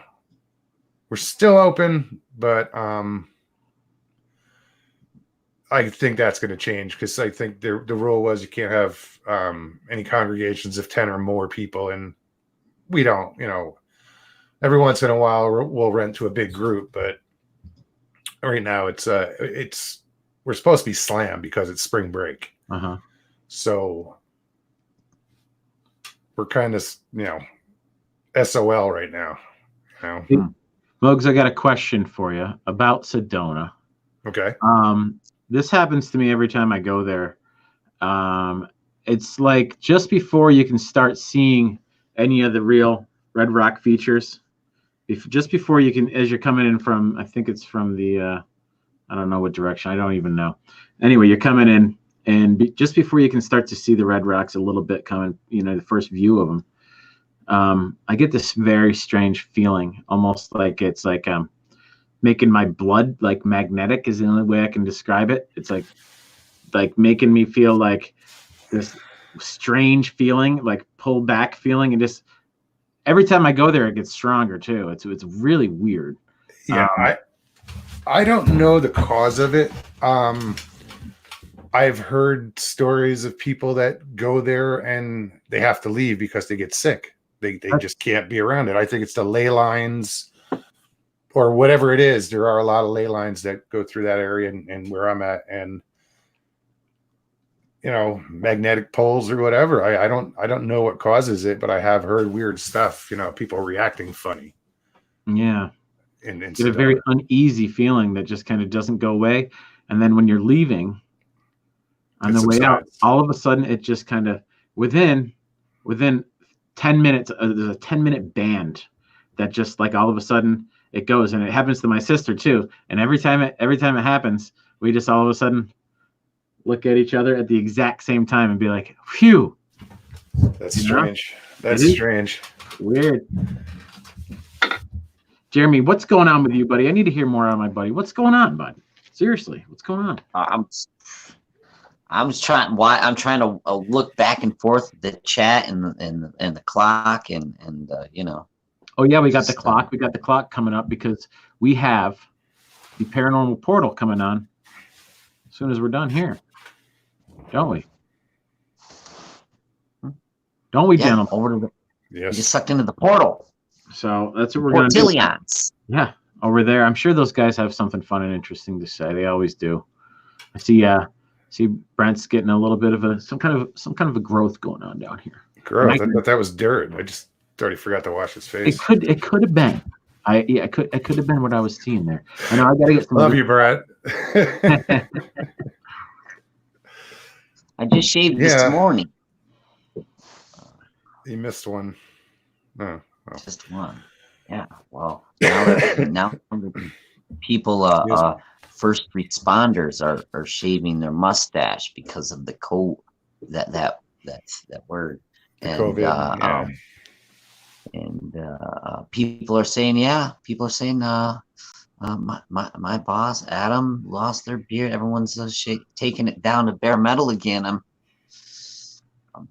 we're still open, but I think that's going to change, because I think the rule was you can't have any congregations of 10 or more people, and we don't, you know, every once in a while we'll rent to a big group, but right now it's we're supposed to be slammed because it's spring break. So we're kind of, you know, SOL right now. You know? Mugs, I got a question for you about Sedona. Okay. This happens to me every time I go there. It's like just before you can start seeing any of the real Red Rock features, just before you can, as you're coming in from, I think it's from the, I don't know what direction, I don't even know. Anyway, you're coming in, and just before you can start to see the Red Rocks a little bit coming, you know, the first view of them, I get this very strange feeling, almost like it's like making my blood like magnetic is the only way I can describe it. It's like making me feel like this strange feeling, like pull back feeling, and just every time I go there it gets stronger too. It's really weird. Yeah, I don't know the cause of it. I've heard stories of people that go there and they have to leave because they get sick. They just can't be around it. I think it's the ley lines or whatever it is. There are a lot of ley lines that go through that area and where I'm at, and you know, magnetic poles or whatever. I don't know what causes it, but I have heard weird stuff. You know, people reacting funny. Yeah, and it's a very uneasy feeling that just kind of doesn't go away, and then when you're leaving on the way out, all of a sudden it just kind of within 10 minutes, there's a 10-minute band that just like all of a sudden it goes, and it happens to my sister too. And every time it happens, we just all of a sudden look at each other at the exact same time and be like, phew. That's strange. That's strange. Weird. Jeremy, what's going on with you, buddy? I need to hear more on my buddy. What's going on, bud? Seriously, what's going on? I'm trying to look back and forth the chat and the clock and you know. Oh yeah, we got the clock. We got the clock coming up because we have the paranormal portal coming on as soon as we're done here, don't we? Don't we, gentlemen? Yes. We just sucked into the portal. So that's what we're going to do. Portillions. Yeah. over there. I'm sure those guys have something fun and interesting to say. They always do. I see Brent's getting a little bit of some kind of a growth going on down here. Growth. I thought that was dirt. I just already forgot to wash his face. It could have been. It could have been what I was seeing there. I know I gotta get some. Love you, Brett. I just shaved this morning. You missed one. Oh, well. Just one. Yeah. Well, now people, first responders are shaving their mustache because of the coat. That word. And COVID. People are saying, my boss Adam lost their beard. Everyone's taking it down to bare metal again. I'm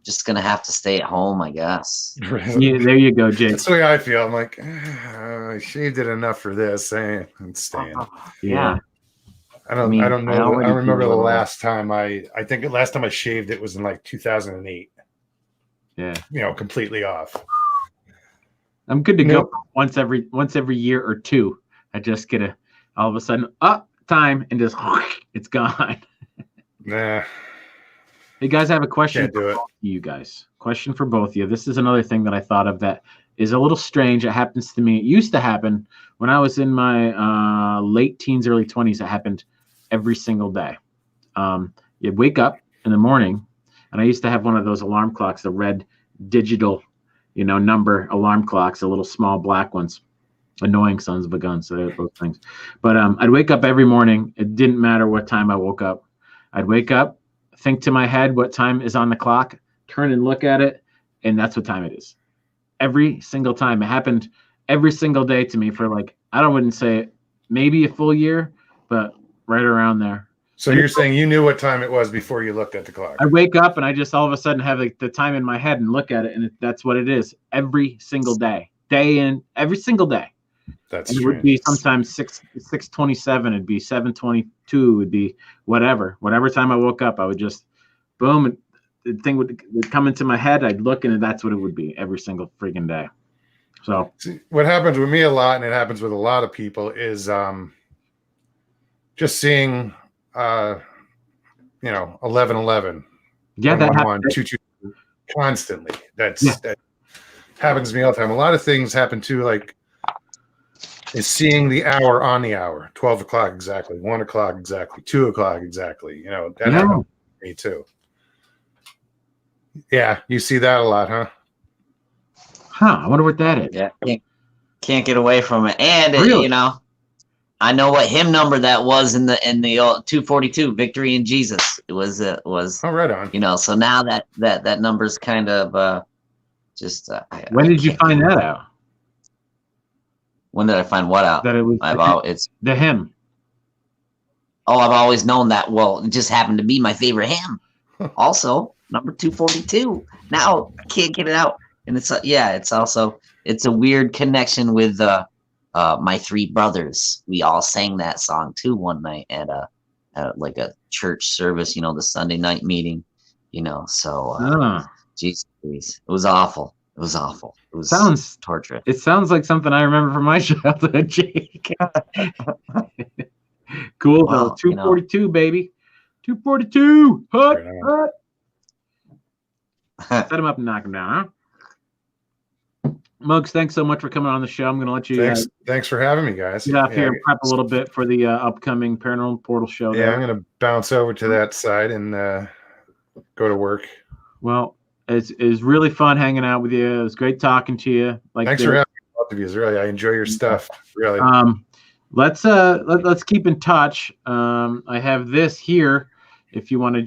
just gonna have to stay at home, I guess. Yeah, there you go, Jake. That's the way I feel. I'm like, I shaved it enough for this. I'm staying. Yeah. I don't know. I remember the last time I think the last time I shaved it was in like 2008. Yeah. Completely off. I'm good to go once every year or two. I just get all of a sudden time and just it's gone. Nah. Hey guys, I have a question Can't do it. for you guys. Question for both of you. This is another thing that I thought of that is a little strange. It happens to me. It used to happen when I was in my late teens, early 20s. It happened every single day. You'd wake up in the morning, and I used to have one of those alarm clocks, the red digital, number alarm clocks, the little small black ones. Annoying sons of a gun. So they're both things. But I'd wake up every morning. It didn't matter what time I woke up. I'd wake up, think to my head what time is on the clock, turn and look at it, and that's what time it is. Every single time. It happened every single day to me for I wouldn't say maybe a full year, but right around there. So you're saying you knew what time it was before you looked at the clock? I wake up and I just all of a sudden have the time in my head and look at it, and that's what it is every single day. Every single day. That's it would be sometimes 6:27. It'd be 7:22. It'd be whatever time I woke up, I would just boom. The thing would come into my head. I'd look, and that's what it would be every single freaking day. So what happens with me a lot, and it happens with a lot of people, is just seeing 11:11. Yeah, that happens 2 constantly. That happens to me all the time. A lot of things happen too, is seeing the hour on the hour, 12 o'clock exactly, 1 o'clock exactly, 2 o'clock exactly. That happens to me too. Yeah, you see that a lot, huh? I wonder what that is. Yeah, can't get away from it. And really? I know what hymn number that was in the 242, Victory in Jesus. It was oh, right on. So now that number's kind of just. When did you find that out? When did I find what out? That it was it's the hymn. Oh, I've always known that. Well, it just happened to be my favorite hymn. Also, number 242. Now I can't get it out, and it's a weird connection with my three brothers. We all sang that song too one night at a church service. The Sunday night meeting. So, geez, it was awful. It was awful. It sounds torturous. It sounds like something I remember from my childhood, Jake. Cool though. 242, baby. 242. Hut. Set him up and knock him down, huh? Muggs, thanks so much for coming on the show. I'm going to let you. Thanks for having me, guys. Get up here and prep a little bit for the upcoming Paranormal Portal show. Yeah, I'm going to bounce over to that side and go to work. Well, it's really fun hanging out with you. It was great talking to you. Thanks for having me, both of you. Really, I enjoy your stuff. Really. Let's keep in touch. I have this here. If you want to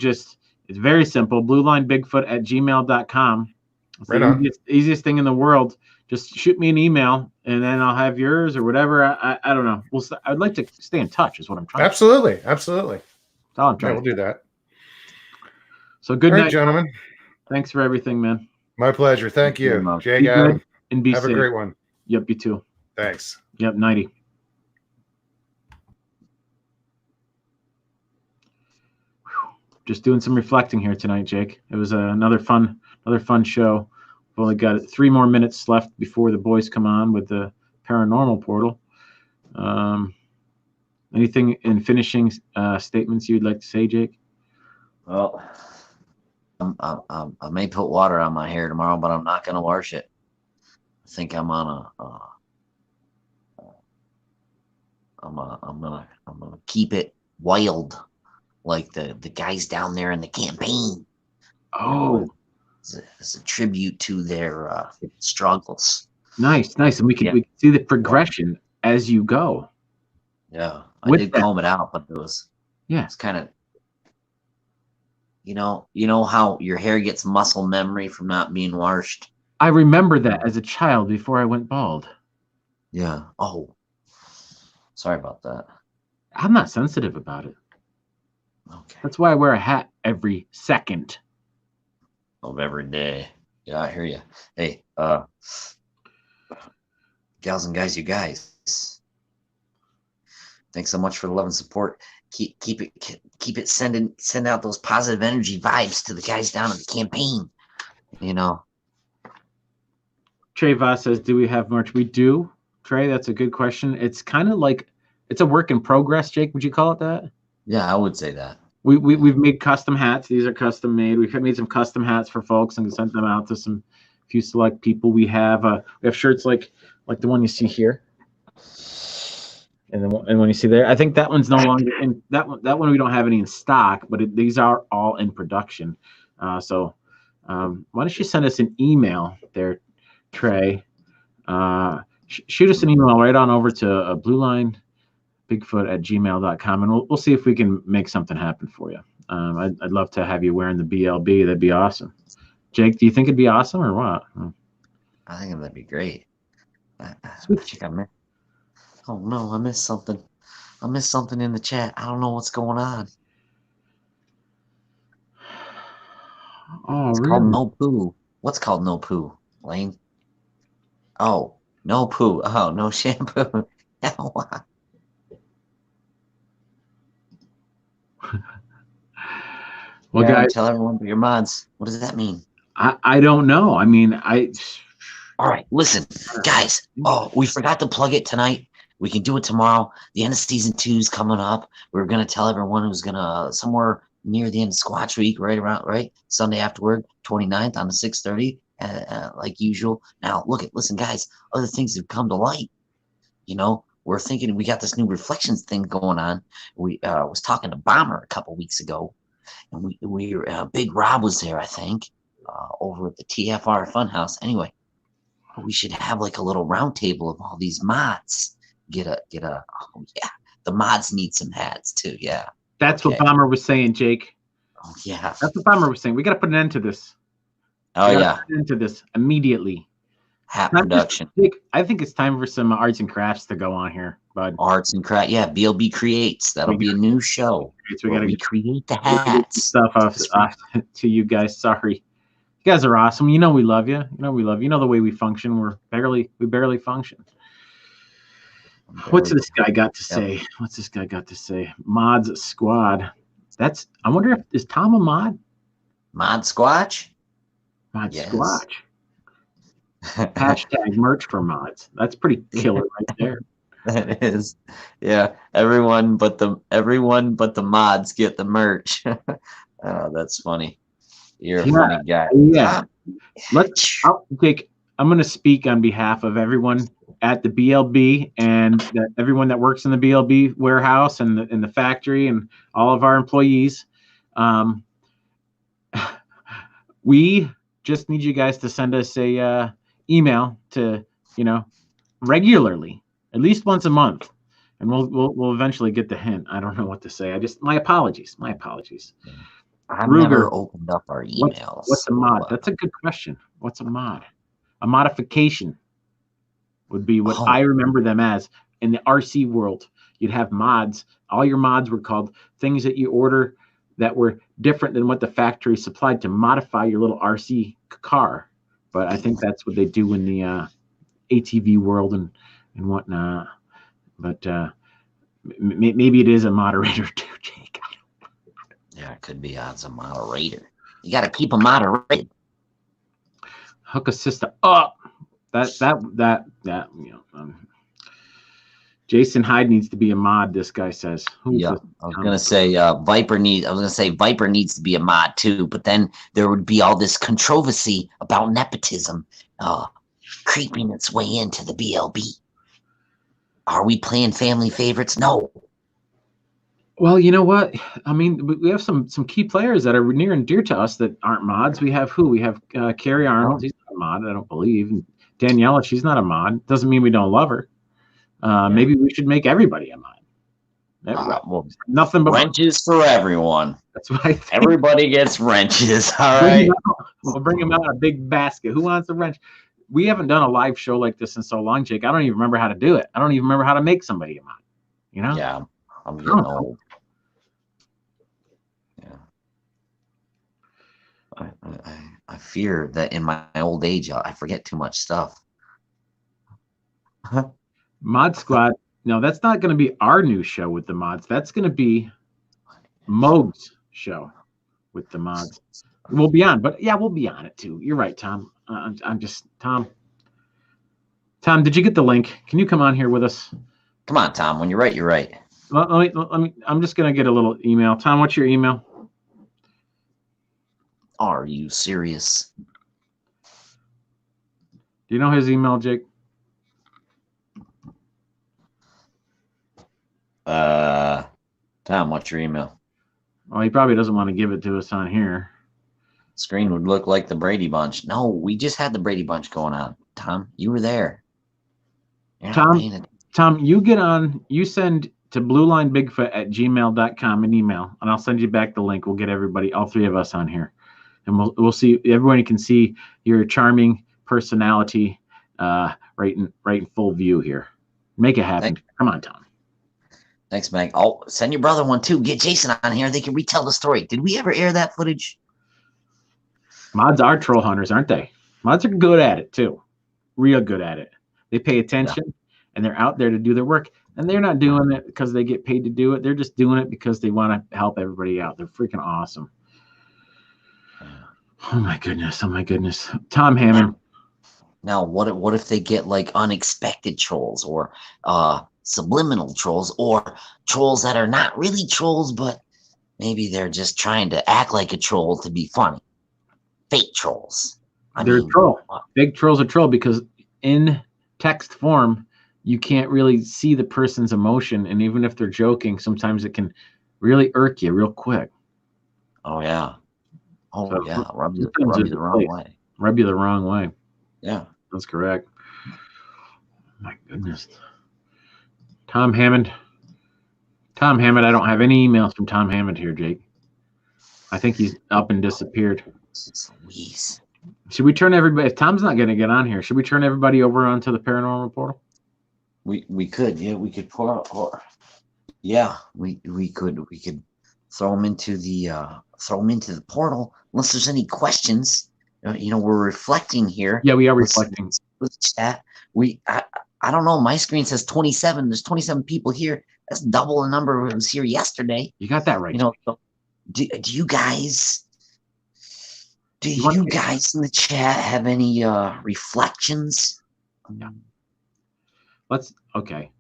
it's very simple. bluelinebigfoot@gmail.com. It's the easiest thing in the world. Just shoot me an email, and then I'll have yours or whatever. I don't know. I'd like to stay in touch. Is what I'm trying. Absolutely. That's all I'm trying. We'll do that. So good night, gentlemen. Thanks for everything, man. My pleasure. Thank you, Jake. Adam, and be have safe. a great one. Yep, you too. Thanks. Yep, 90. Just doing some reflecting here tonight, Jake. It was another fun show. We've only got 3 more minutes left before the boys come on with the Paranormal Portal. Anything in finishing statements you'd like to say, Jake? Well, I may put water on my hair tomorrow, but I'm not going to wash it. I think I'm on I'm gonna keep it wild, like the guys down there in the campaign. Oh, as a tribute to their struggles. Nice. And we can see the progression as you go. Yeah, I did comb it out, but it's kind of, you know how your hair gets muscle memory from not being washed. I remember that as a child before I went bald. Yeah. Oh, sorry about that. I'm not sensitive about it. Okay. That's why I wear a hat every second of every day. Yeah, I hear you. Hey, gals and guys, you guys, thanks so much for the love and support. Keep it send out those positive energy vibes to the guys down at the campaign. Trey Voss says, do we have merch? We do. Trey, that's a good question. It's kind of like, it's a work in progress, Jake. Would you call it that? Yeah, I would say that. We've made custom hats. These are custom made. We've made some custom hats for folks and sent them out to some few select people. We have shirts like the one you see here, and when you see there, I think that one's no longer in that one we don't have any in stock, but these are all in production. So why don't you send us an email there, Trey? Shoot us an email right on over to bluelinebigfoot@gmail.com, and we'll see if we can make something happen for you. I'd love to have you wearing the BLB. That'd be awesome. Jake, do you think it'd be awesome or what? I think that'd be great. Sweet. Oh no, I missed something. I missed something in the chat. I don't know what's going on. Oh, it's really? called no poo. What's called no poo, Lane? Oh, no poo. Oh, no shampoo. Well, guys, tell everyone your mods. What does that mean? I don't know. I mean, All right, listen, guys. Oh, we forgot to plug it tonight. We can do it tomorrow. The end of season 2 is coming up. We're gonna tell everyone who's gonna somewhere near the end of Squatch Week, right Sunday afterward, 29th on the 6:30, like usual. Now, listen, guys. Other things have come to light. We're thinking we got this new Reflekshunz thing going on. We was talking to Bomber a couple weeks ago, and we Big Rob was there, I think, over at the TFR Funhouse. Anyway, we should have like a little round table of all these mods. Get a. Oh yeah, the mods need some hats too. Yeah, that's what Bomber was saying, Jake. Oh yeah, that's what Bomber was saying. We got to put an end to this. Oh yeah, put an end to this immediately. Hat production. I think it's time for some arts and crafts to go on here, bud. Arts and crafts. Yeah, BLB Creates. That'll be a new show. So we got to create the hats. Stuff off to you guys. Sorry. You guys are awesome. We love you. We love you. The way we function. We barely function. What's this guy got to say? What's this guy got to say? Mods Squad. I wonder is Tom a mod? Mod Squatch? Mod Squatch. Hashtag merch for mods. That's pretty killer right there. That is. Yeah. Everyone but the mods get the merch. Oh, that's funny. You're a funny guy. Yeah. I'm going to speak on behalf of everyone at the BLB and everyone that works in the BLB warehouse and the factory and all of our employees. We just need you guys to send us a email to regularly, at least once a month, and we'll eventually get the hint. I don't know what to say. My apologies. I've never opened up our emails. What's a mod? That's a good question. What's a mod? A modification would be what I remember them as. In the RC world, you'd have mods. All your mods were called things that you order that were different than what the factory supplied to modify your little RC car. But I think that's what they do in the ATV world and whatnot. But maybe it is a moderator too, Jake. Yeah, it could be odds a moderator. You got to keep a moderated. Hook a sister up. That Jason Hyde needs to be a mod. This guy says. Yeah, I was gonna say Viper needs to be a mod too. But then there would be all this controversy about nepotism creeping its way into the BLB. Are we playing family favorites? No. Well, you know what? I mean, we have some key players that are near and dear to us that aren't mods. We have who? We have Carrie Arnold. He's not a mod, I don't believe. And Daniela, she's not a mod. Doesn't mean we don't love her. Maybe we should make everybody a mod. Well, nothing but wrenches for everyone. That's what I think. Everybody gets wrenches. All right. We'll bring them out in a big basket. Who wants a wrench? We haven't done a live show like this in so long, Jake. I don't even remember how to do it. I don't even remember how to make somebody a mod. You know? Yeah, I'm getting old. Yeah. I fear that in my old age I forget too much stuff. Mod Squad. No, that's not going to be our new show with the mods. That's going to be Moog's show with the mods. We'll be on, but yeah, we'll be on it too. You're right, Tom. I'm just Tom. Tom, did you get the link? Can you come on here with us? Come on, Tom. When you're right, you're right. Let me. I'm just going to get a little email. Tom, what's your email? Are you serious? Do you know his email, Jake? Tom, what's your email? Well, he probably doesn't want to give it to us on here. Screen would look like the Brady Bunch. No, we just had the Brady Bunch going on. Tom, you were there. Tom, you get on. You send to bluelinebigfoot@gmail.com an email, and I'll send you back the link. We'll get everybody, all three of us, on here, and we'll see. Everybody can see your charming personality, right in full view here. Make it happen. Come on, Tom. Thanks, Meg. Oh, send your brother one too. Get Jason on here. They can retell the story. Did we ever air that footage? Mods are troll hunters, aren't they? Mods are good at it too. Real good at it. They pay attention and they're out there to do their work. And they're not doing it because they get paid to do it. They're just doing it because they want to help everybody out. They're freaking awesome. Oh my goodness. Oh my goodness. Tom Hammond. Now, what if they get like unexpected trolls or subliminal trolls or trolls that are not really trolls, but maybe they're just trying to act like a troll to be funny? Fake trolls. They're a troll. Big trolls are troll because in text form, you can't really see the person's emotion. And even if they're joking, sometimes it can really irk you real quick. Oh, yeah. Oh, so, yeah. Rub you the wrong way. Rub you the wrong way. Yeah. That's correct. My goodness. Tom Hammond. Tom Hammond. I don't have any emails from Tom Hammond here, Jake. I think he's up and disappeared. Louise. Should we turn everybody? If Tom's not going to get on here, should we turn everybody over onto the paranormal portal? We could, yeah. We could pull out, or yeah, we could throw them into the portal. Unless there's any questions, you know, we're reflecting here. Yeah, we are reflecting. Let's chat. I don't know. My screen says 27. There's 27 people here. That's double the number that was here yesterday. You got that right. You know, so do you guys in the chat have any reflections? Yeah. Okay.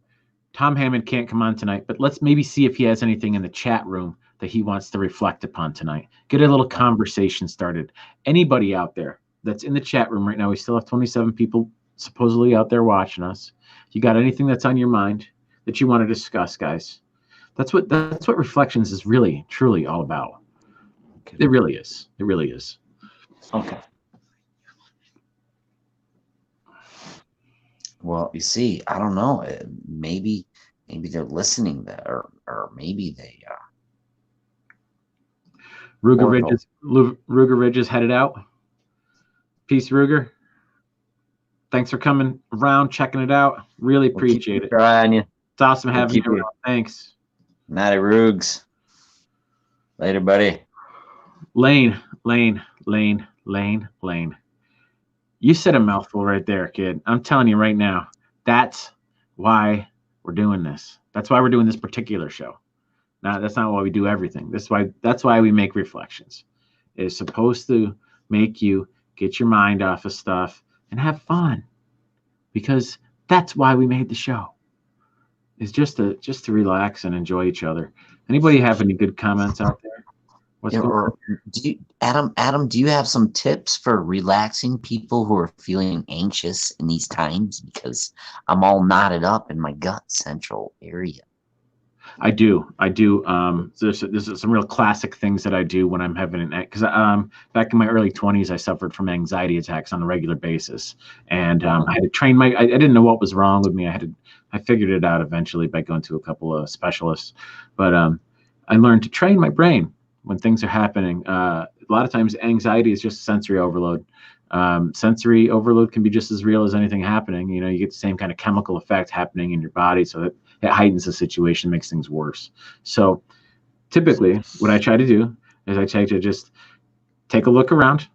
Tom Hammond can't come on tonight, but let's maybe see if he has anything in the chat room that he wants to reflect upon tonight. Get a little conversation started. Anybody out there that's in the chat room right now, we still have 27 people supposedly out there watching us. You got anything that's on your mind that you want to discuss, guys? That's what Reflekshunz is really, truly all about. Okay. It really is. It really is. Okay. Well, you see, I don't know. Maybe they're listening there, or maybe they. Ruger Ridge is headed out. Peace, Ruger. Thanks for coming around, checking it out. Really appreciate it. Trying you. It's awesome having you. Thanks. Natty Rugs. Later, buddy. Lane. You said a mouthful right there, kid. I'm telling you right now, that's why we're doing this. That's why we're doing this particular show. Now, that's not why we do everything. That's why we make Reflekshunz. It's supposed to make you get your mind off of stuff and have fun, because that's why we made the show. is just to relax and enjoy each other. Anybody have any good comments out there? What's going on? Do you, Adam, do you have some tips for relaxing people who are feeling anxious in these times? Because I'm all knotted up in my gut central area. I do. There's some real classic things that I do when I'm having because back in my early 20s, I suffered from anxiety attacks on a regular basis, and I had to train I didn't know what was wrong with me. I figured it out eventually by going to a couple of specialists, but I learned to train my brain when things are happening. A lot of times, anxiety is just sensory overload. Sensory overload can be just as real as anything happening. You know, you get the same kind of chemical effect happening in your body, so that it heightens the situation, makes things worse. So typically what I try to do is I try to just take a look around,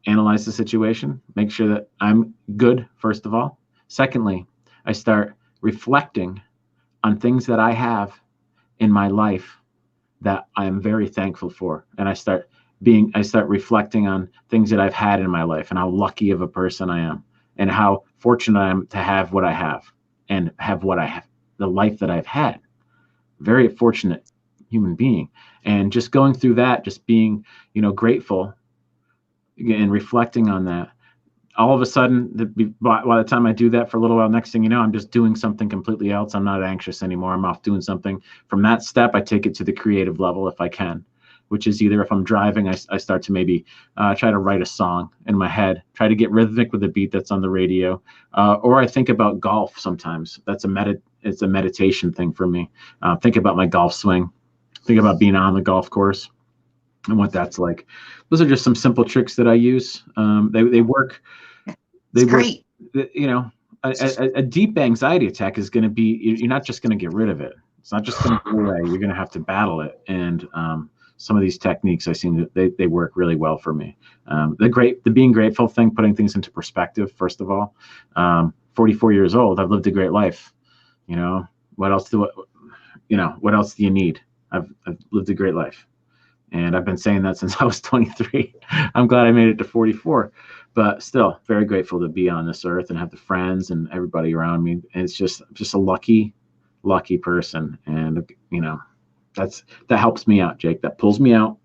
analyze the situation, make sure that I'm good, first of all. Secondly, I start reflecting on things that I have in my life that I am very thankful for. And I start reflecting on things that I've had in my life and how lucky of a person I am and how fortunate I am to have what I have and have what I have, the life that I've had. Very fortunate human being. And just going through that, just being, grateful and reflecting on that. All of a sudden, by the time I do that for a little while, next thing you know, I'm just doing something completely else. I'm not anxious anymore. I'm off doing something. From that step, I take it to the creative level if I can, which is either if I'm driving, I start to maybe try to write a song in my head, try to get rhythmic with the beat that's on the radio, or I think about golf sometimes. It's a meditation thing for me. Think about my golf swing, think about being on the golf course and what that's like. Those are just some simple tricks that I use. They work. They work. Great. A deep anxiety attack is going to be, you're not just going to get rid of it. It's not just going to go away. You're going to have to battle it. And some of these techniques, I seen that they work really well for me. The being grateful thing, putting things into perspective, first of all. 44 years old, I've lived a great life. What else do you need? I've lived a great life. And I've been saying that since I was 23. I'm glad I made it to 44, but still very grateful to be on this earth and have the friends and everybody around me. And it's just a lucky person. And, that helps me out, Jake. That pulls me out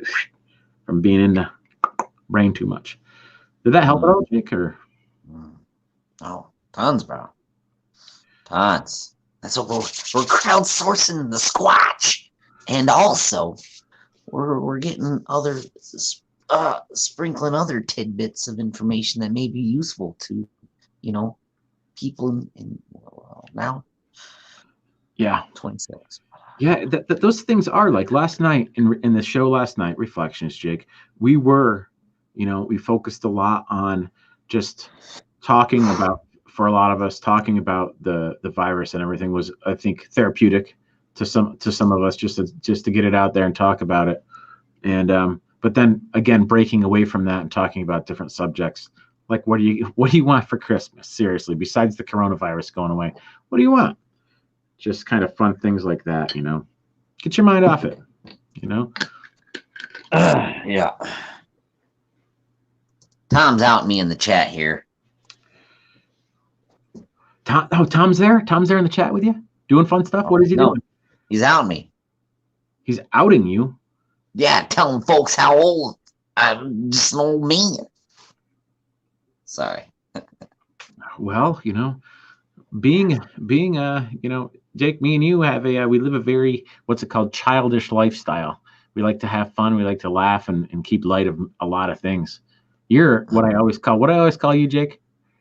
from being in the brain too much. Did that help at all, Jake? Or? Oh, tons, bro. Tons. That's what we're crowdsourcing the Squatch. And also, we're getting other sprinkling other tidbits of information that may be useful to people in now. Yeah, 26. Yeah, those things are like last night in the show last night, Reflekshunz, Jake. We were, we focused a lot on just talking about, for a lot of us, talking about the virus and everything was, I think, therapeutic to some of us just to get it out there and talk about it. And but then again, breaking away from that and talking about different subjects, like what do you want for Christmas? Seriously, besides the coronavirus going away, what do you want? Just kind of fun things like that, get your mind off it, Yeah. Tom's out me in the chat here. Tom's there in the chat with you doing fun stuff. What is he doing? He's outing me. He's outing you? Yeah, telling folks how old I'm, just an old man. Sorry. Well, being Jake, me and you have we live a very, what's it called, childish lifestyle. We like to have fun. We like to laugh and keep light of a lot of things. You're what I always call you, Jake?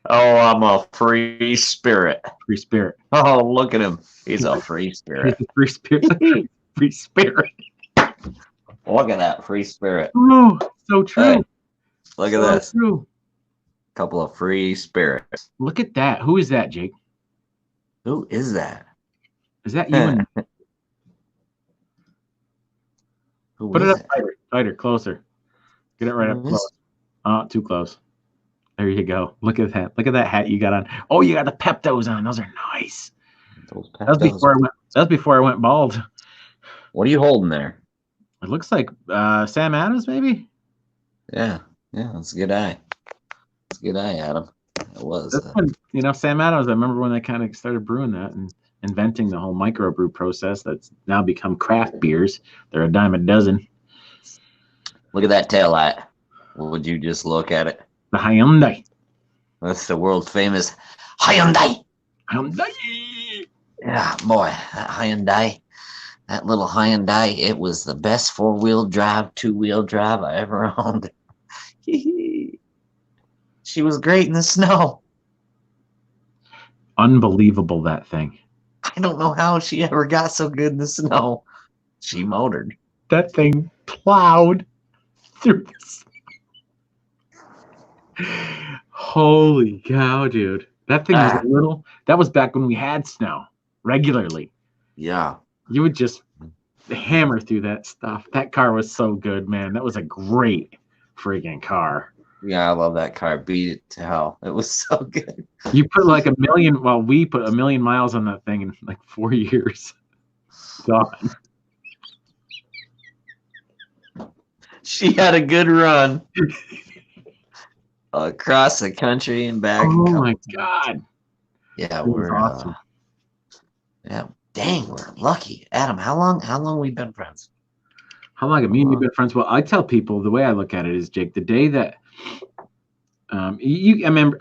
Oh, I'm a free spirit. Free spirit. Oh, look at him. He's a free spirit. He's a free spirit. Free spirit. Look at that free spirit. Oh, so true. Hey, look at this. True. Couple of free spirits. Look at that. Who is that, Jake? Who is that? Is that you? Put it up tighter, closer. Get it right up close. Too close. There you go. Look at that. Look at that hat you got on. Oh, you got the Peptos on. Those are nice. That was before I went bald. What are you holding there? It looks like Sam Adams, maybe. Yeah, that's a good eye. It's a good eye, Adam. It was. Sam Adams. I remember when they kind of started brewing that, and inventing the whole microbrew process that's now become craft beers. They're a dime a dozen. Look at that tail light. Would you just look at it? The Hyundai. That's the world famous Hyundai. Hyundai. Yeah, boy, that Hyundai. That little Hyundai, it was the best 4-wheel drive, 2-wheel drive I ever owned. She was great in the snow. Unbelievable, that thing. I don't know how she ever got so good in the snow. She motored. That thing plowed through this. Holy cow, dude. That thing was a little. That was back when we had snow regularly. Yeah. You would just hammer through that stuff. That car was so good, man. That was a great friggin' car. Yeah, I love that car. Beat it to hell. It was so good. You put like a million, well, we put 1 million miles on that thing in like 4 years. Gone. She had a good run across the country and back. Oh my God. Yeah, It was we're awesome. Yeah, dang, we're lucky. Adam, how long we been friends? How long have me and you been friends? Well, I tell people the way I look at it is, Jake, the day that I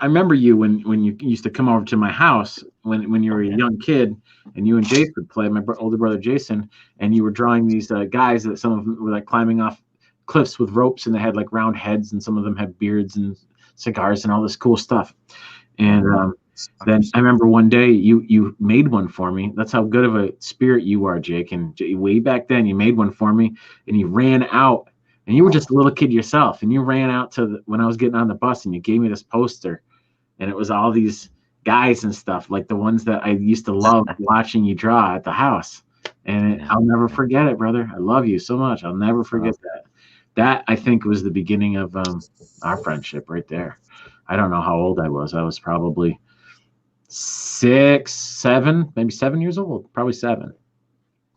remember you when you used to come over to my house when you were a young kid, and you and Jason would play, my older brother Jason, and you were drawing these guys that some of them were like climbing off cliffs with ropes, and they had like round heads, and some of them had beards and cigars and all this cool stuff. And then I remember one day you made one for me. That's how good of a spirit you are, Jake. And way back then, you made one for me, and you ran out. And you were just a little kid yourself, and you ran out to when I was getting on the bus, and you gave me this poster, and it was all these guys and stuff, like the ones that I used to love watching you draw at the house. And I'll never forget it, brother. I love you so much. I'll never forget that. That, I think, was the beginning of our friendship right there. I don't know how old I was. I was probably 6, 7, maybe 7 years old. Probably 7.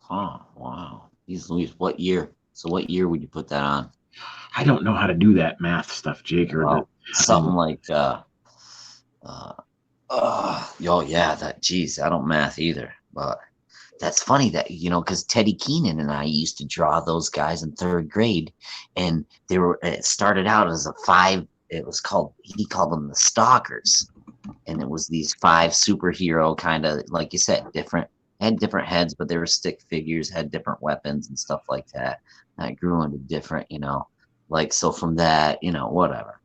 Oh, wow. He's Louise. What year? So what year would you put that on? I don't know how to do that math stuff, Jake. Or something like geez, I don't math either. But that's funny that, because Teddy Keenan and I used to draw those guys in 3rd grade, and it started out as a 5. It was he called them the Stalkers, and it was these 5 superhero kind of, like you said, had different heads, but they were stick figures, had different weapons and stuff like that. And I grew into different, so from that, whatever.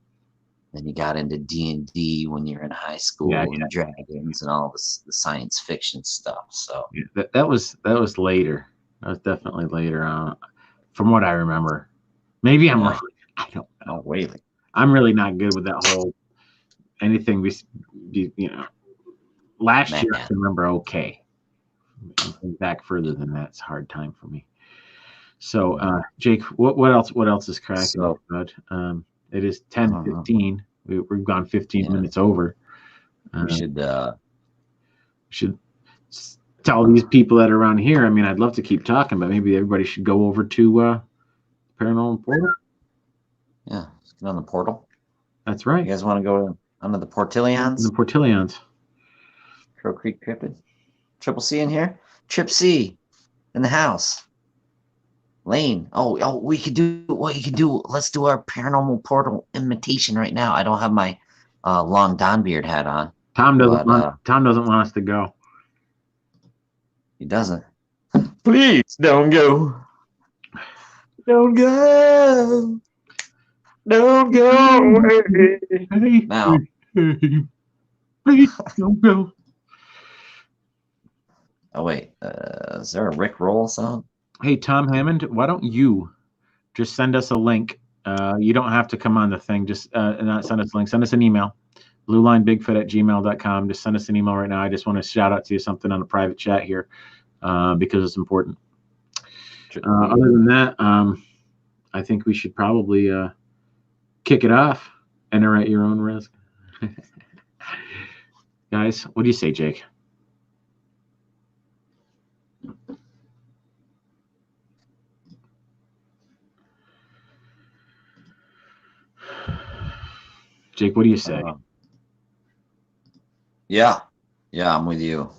Then you got into D&D when you're in high school, and dragons and all this, the science fiction stuff. So that was later. That was definitely later on, from what I remember. Maybe I'm wrong. I don't know. Wait. I'm really not good with that whole anything. Last year I can remember okay. Back further than that, it's a hard time for me. So, Jake, what else is cracking? It is 10:15. We've gone 15 minutes over. We should tell these people that are around here. I mean, I'd love to keep talking, but maybe everybody should go over to Paranormal Portal. Yeah, let's get on the portal. That's right. You guys want to go under the Portillions? The Portillions. Crow Creek Cryptid. Triple C in here. Trip C in the house. Lane. Oh, we could do what you could do. Let's do our Paranormal Portal imitation right now. I don't have my long Don Beard hat on. Tom doesn't want us to go. He doesn't. Please don't go. Don't go. Don't go. Hey, Now. Please don't go. Oh wait, is there a Rick Roll song? Hey, Tom Hammond, why don't you just send us a link? You don't have to come on the thing. Just not send us a link. Send us an email, bluelinebigfoot@gmail.com. Just send us an email right now. I just want to shout out to you something on a private chat here because it's important. Other than that, I think we should probably kick it off. Enter at your own risk. Guys, what do you say, Jake? Jake, what do you say? Yeah, I'm with you.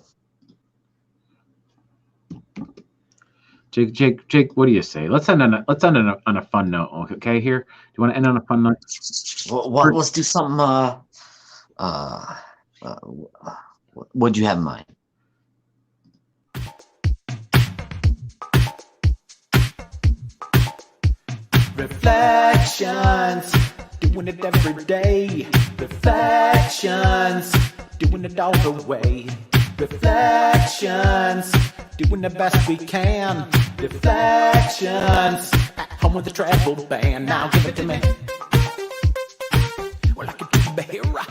Jake, what do you say? Let's end on a fun note. Okay, here. Do you want to end on a fun note? Well, let's do something. What'd you have in mind? Reflekshunz, doing it every day. Reflekshunz, doing it all the way. Reflekshunz, doing the best we can. Reflekshunz, at home with the travel ban. Now give it to me. Well, I can be here right.